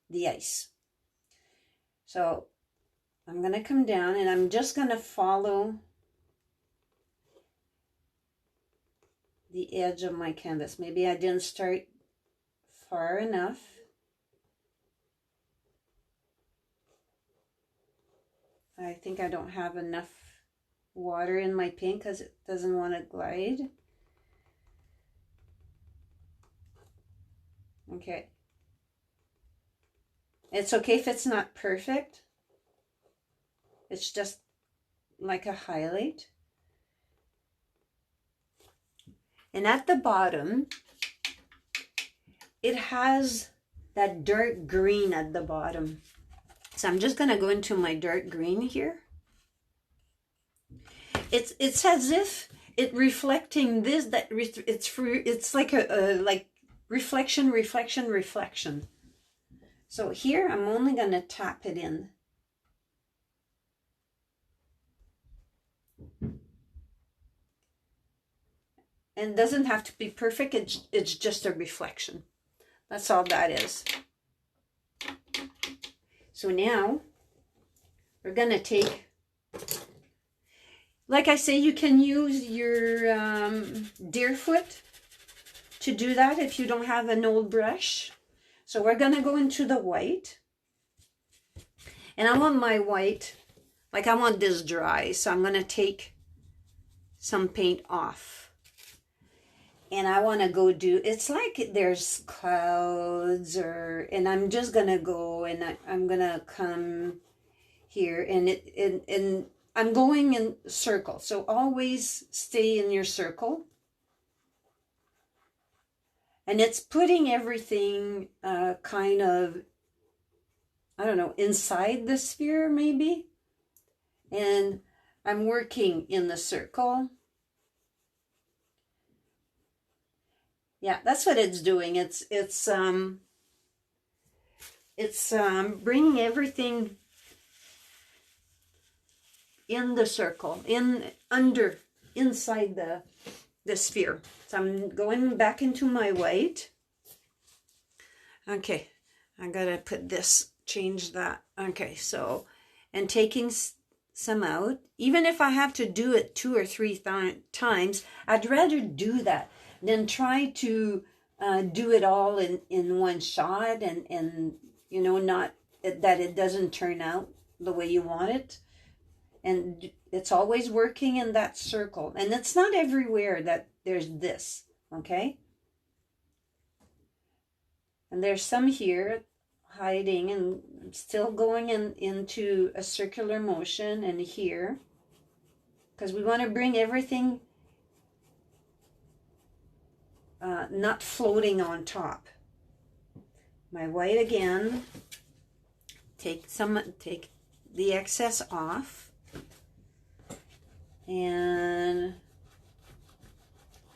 S1: the ice. So I'm gonna come down and I'm just gonna follow the edge of my canvas. Maybe I didn't start far enough. I think I don't have enough water in my paint because it doesn't want to glide. Okay. It's okay if it's not perfect. It's just like a highlight. And at the bottom, it has that dark green at the bottom. So I'm just going to go into my dark green here. It's as if it reflecting this, that it's like a like reflection, reflection, reflection. So here I'm only going to tap it in. And it doesn't have to be perfect, it's just a reflection. That's all that is. So now we're going to take, like I say, you can use your deer foot to do that if you don't have an old brush. So we're going to go into the white. And I want my white, like I want this dry, so I'm going to take some paint off. And I want to go do, it's like there's clouds and I'm just going to go and I'm going to come here and I'm going in circle. So always stay in your circle. And it's putting everything kind of, I don't know, inside the sphere maybe. And I'm working in the circle. Yeah, that's what it's doing. It's bringing everything in the circle, inside the sphere. So I'm going back into my white. Okay, I gotta put this, change that. Okay, so, and taking some out. Even if I have to do it 2 or 3 times, I'd rather do that than try to do it all in one shot and you know, not that it doesn't turn out the way you want it. And it's always working in that circle. And it's not everywhere that there's this, okay? And there's some here hiding and still going into a circular motion, and here. Because we want to bring everything not floating on top. My white again. Take the excess off. And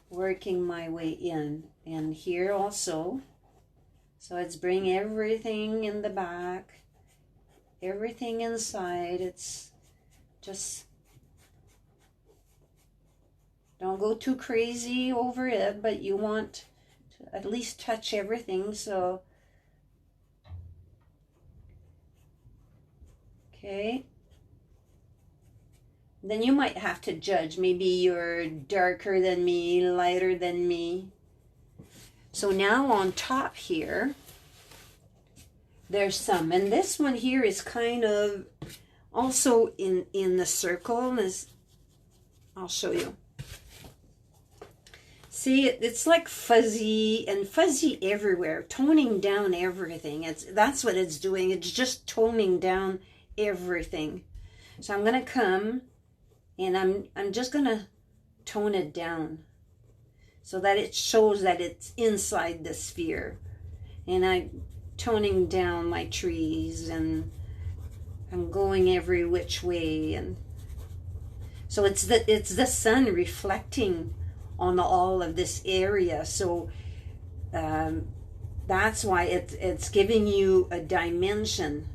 S1: working my way in. And here also. So it's bring everything in the back. Everything inside. It's just... don't go too crazy over it, but you want to at least touch everything, so... okay. Then you might have to judge. Maybe you're darker than me, lighter than me. So now on top here, there's some. And this one here is kind of also in the circle. I'll show you. See, it's like fuzzy and fuzzy everywhere, toning down everything. That's what it's doing. It's just toning down everything. So I'm going to come and I'm just going to tone it down so that it shows that it's inside the sphere. And I'm toning down my trees and I'm going every which way. And so it's the sun reflecting on all of this area. So that's why it's giving you a dimension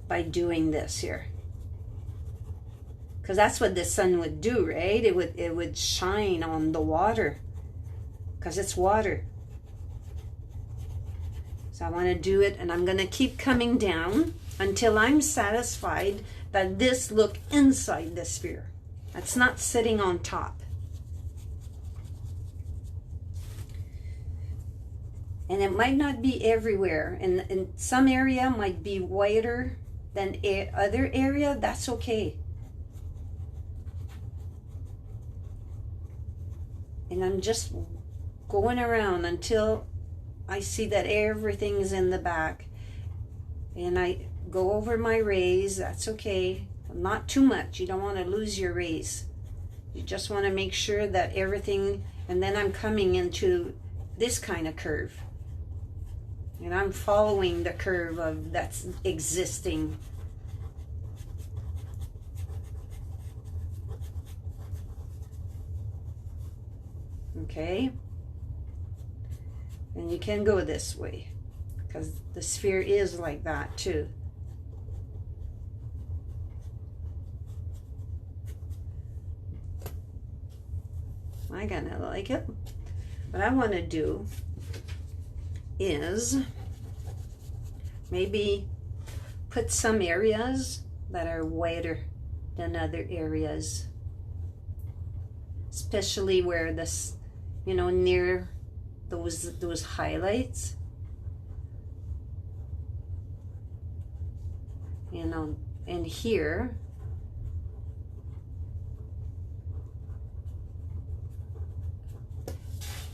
S1: by doing this here. Because that's what the sun would do, right? It would shine on the water because it's water. So I want to do it, and I'm going to keep coming down until I'm satisfied that this look inside the sphere. That's not sitting on top. And it might not be everywhere. And some area might be whiter than other area. That's okay. And I'm just going around until I see that everything's in the back. And I go over my rays. That's okay. Not too much. You don't want to lose your rays. You just want to make sure that everything... and then I'm coming into this kind of curve. And I'm following the curve of that's existing. Okay, and you can go this way because the sphere is like that too. I kind of like it. What I want to do is maybe put some areas that are whiter than other areas, especially where this, you know, near those highlights, you know, and here.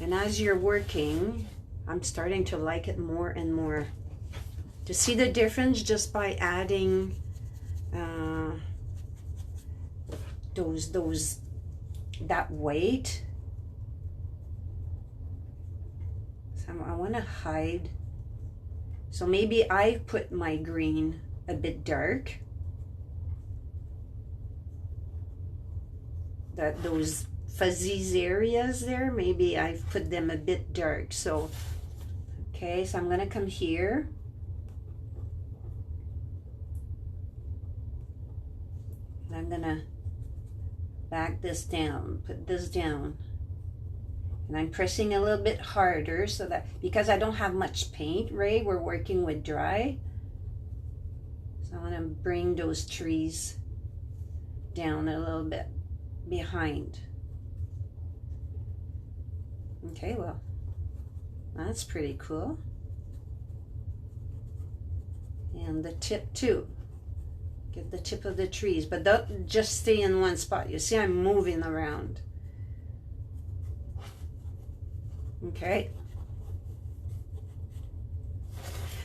S1: And as you're working, I'm starting to like it more and more. To see the difference just by adding that weight. So I want to hide. So maybe I put my green a bit dark. Those fuzzy areas there, maybe I've put them a bit dark. So okay, so I'm gonna come here. And I'm gonna back this down, put this down. And I'm pressing a little bit harder so that, because I don't have much paint, Ray, we're working with dry. So I wanna bring those trees down a little bit behind. Okay, well, that's pretty cool. And the tip too. Get the tip of the trees, but don't just stay in one spot. You see, I'm moving around. Okay.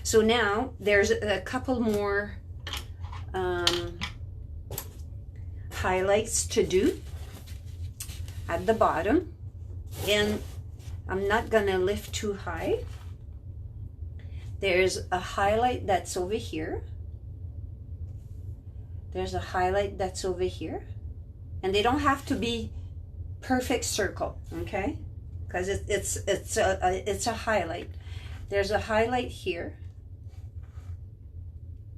S1: So now there's a couple more highlights to do at the bottom, and I'm not gonna lift too high. There's a highlight that's over here. There's a highlight that's over here, and they don't have to be perfect circle, okay? Because it's a highlight. There's a highlight here.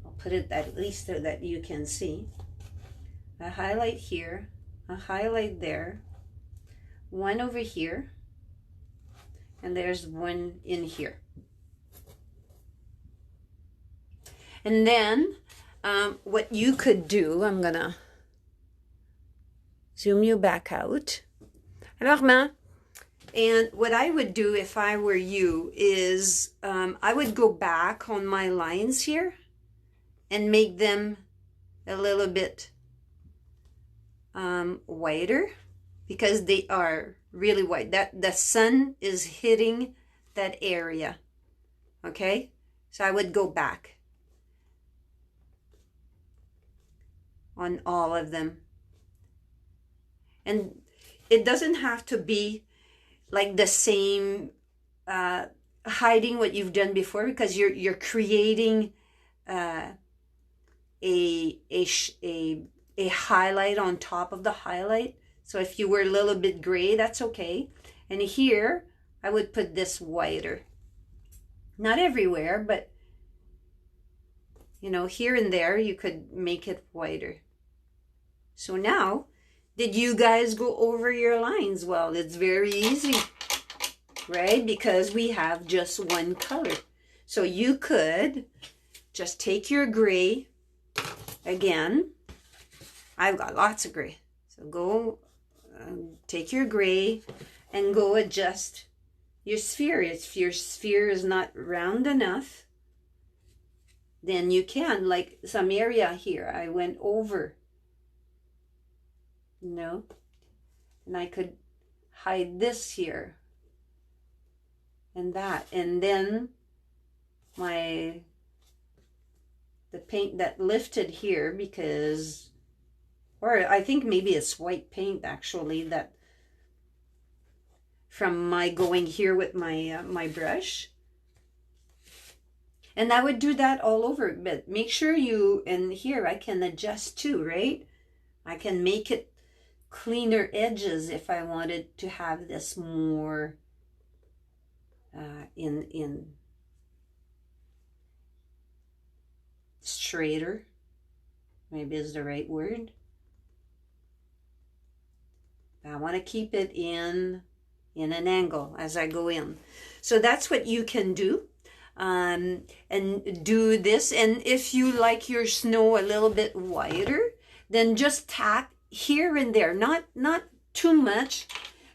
S1: I'll put it at least so that you can see. A highlight here, a highlight there, one over here, and there's one in here. And then what you could do, I'm gonna zoom you back out. Alors, ma, and what I would do if I were you is I would go back on my lines here and make them a little bit whiter, because they are really white. That the sun is hitting that area. Okay, so I would go back on all of them, and it doesn't have to be like the same hiding what you've done before, because you're creating a highlight on top of the highlight. So if you were a little bit gray, that's okay. And here I would put this whiter, not everywhere, but you know, here and there you could make it whiter. So now, did you guys go over your lines? Well, it's very easy, right? Because we have just one color. So you could just take your gray again. I've got lots of gray. So go take your gray and go adjust your sphere. If your sphere is not round enough, then you can, like some area here, I went over. No, and I could hide this here and that, and then the paint that lifted here, because, or I think maybe it's white paint actually, that from my going here with my my brush. And I would do that all over, but make sure you, and here I can adjust too, right? I can make it cleaner edges if I wanted to have this more in straighter, maybe is the right word. I want to keep it in an angle as I go in. So that's what you can do. And do this. And if you like your snow a little bit wider, then just tap here and there, not too much,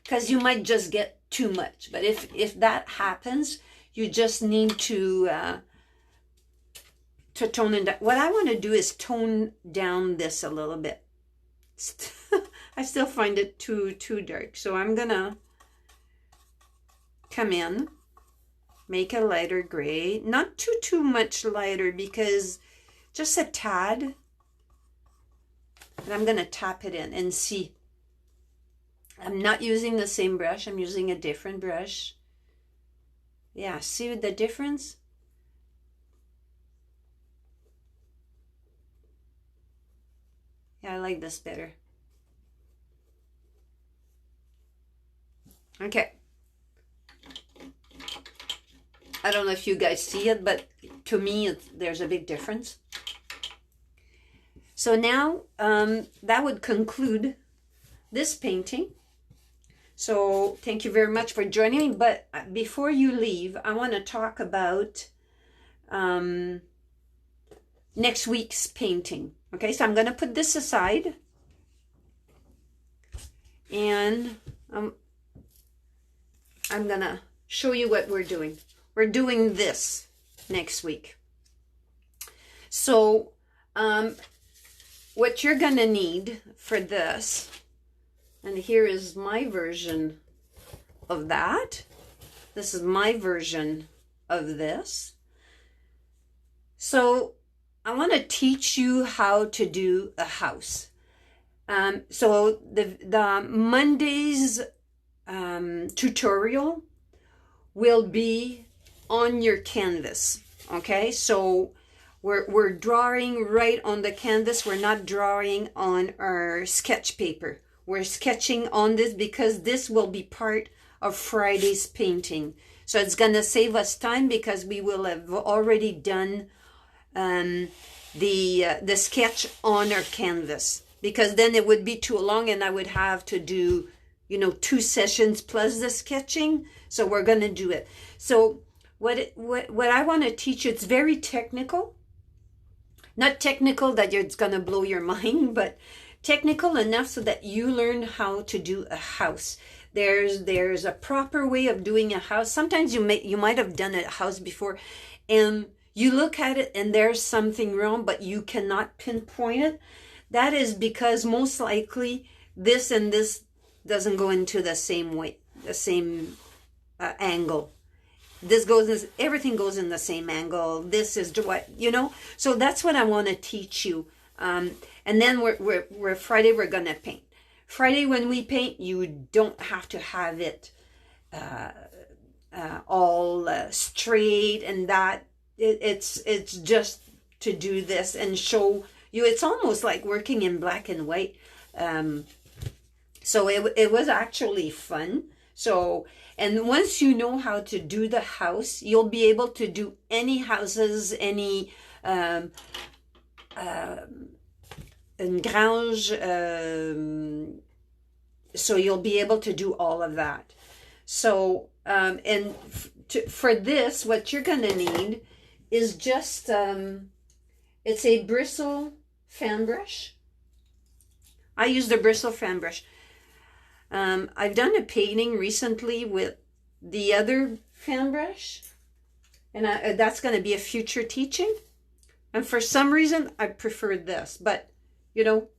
S1: because you might just get too much. But if that happens, you just need to tone it down. What I want to do is tone down this a little bit. I still find it too dark, so I'm gonna come in, make a lighter gray, not too much lighter, because just a tad. And I'm gonna tap it in and see. I'm not using the same brush, I'm using a different brush. Yeah, see the difference? Yeah, I like this better. Okay. I don't know if you guys see it, but to me, there's a big difference. So now that would conclude this painting. So thank you very much for joining me. But before you leave, I want to talk about next week's painting. Okay, so I'm going to put this aside. And I'm going to show you what we're doing. We're doing this next week. So what you're going to need for this, and here is my version of that. This is my version of this. So I want to teach you how to do a house. So the Monday's tutorial will be on your canvas. Okay, so we're drawing right on the canvas. We're not drawing on our sketch paper. We're sketching on this because this will be part of Friday's painting. So it's gonna save us time because we will have already done the sketch on our canvas, because then it would be too long and I would have to do, you know, 2 sessions plus the sketching. So we're gonna do it. So what I want to teach you, it's very technical. Not technical that it's gonna blow your mind, but technical enough so that you learn how to do a house. There's a proper way of doing a house. Sometimes you might have done a house before and you look at it and there's something wrong, but you cannot pinpoint it. That is because most likely this and this doesn't go into the same way, the same angle. This goes, everything goes in the same angle. This is what, you know. So that's what I want to teach you. And then we're Friday, we're gonna paint. Friday when we paint, you don't have to have it all straight and that. It's just to do this and show you. It's almost like working in black and white. So it was actually fun. So, and once you know how to do the house, you'll be able to do any houses, any grange. So you'll be able to do all of that. So, and for this, what you're gonna need is just, it's a bristle fan brush. I use the bristle fan brush. I've done a painting recently with the other fan brush, and that's going to be a future teaching. And for some reason, I preferred this, but you know,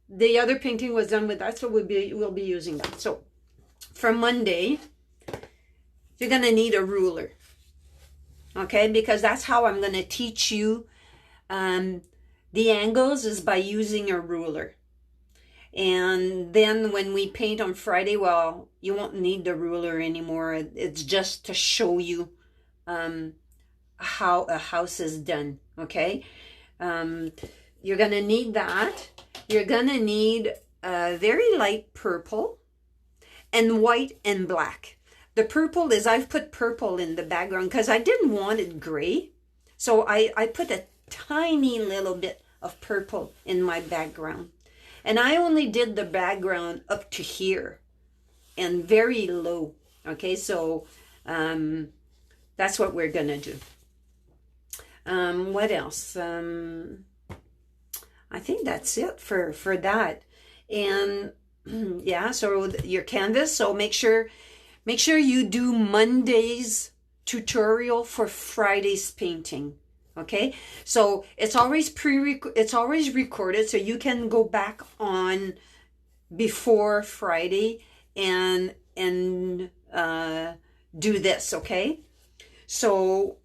S1: the other painting was done with that, so we'll be using that. So for Monday, you're going to need a ruler, okay? Because that's how I'm going to teach you the angles, is by using a ruler. And then when we paint on Friday, well, you won't need the ruler anymore. It's just to show you how a house is done, okay? You're going to need that. You're going to need very light purple and white and black. The purple is, I've put purple in the background because I didn't want it gray. So I put a tiny little bit of purple in my background. And I only did the background up to here and very low. Okay, so that's what we're going to do. What else? I think that's it for that. And yeah, so your canvas. So make sure you do Monday's tutorial for Friday's painting. Okay, so it's always recorded, so you can go back on before Friday and do this. Okay, so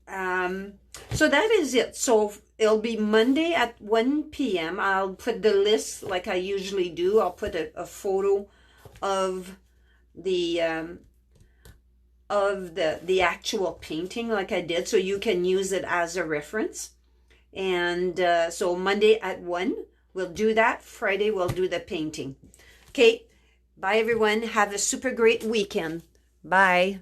S1: so that is it. So it'll be Monday at 1 p.m. I'll put the list like I usually do. I'll put a photo of the actual painting like I did, so you can use it as a reference. And so Monday at 1 we'll do that. Friday we'll do the painting. Okay, bye everyone. Have a super great weekend. Bye.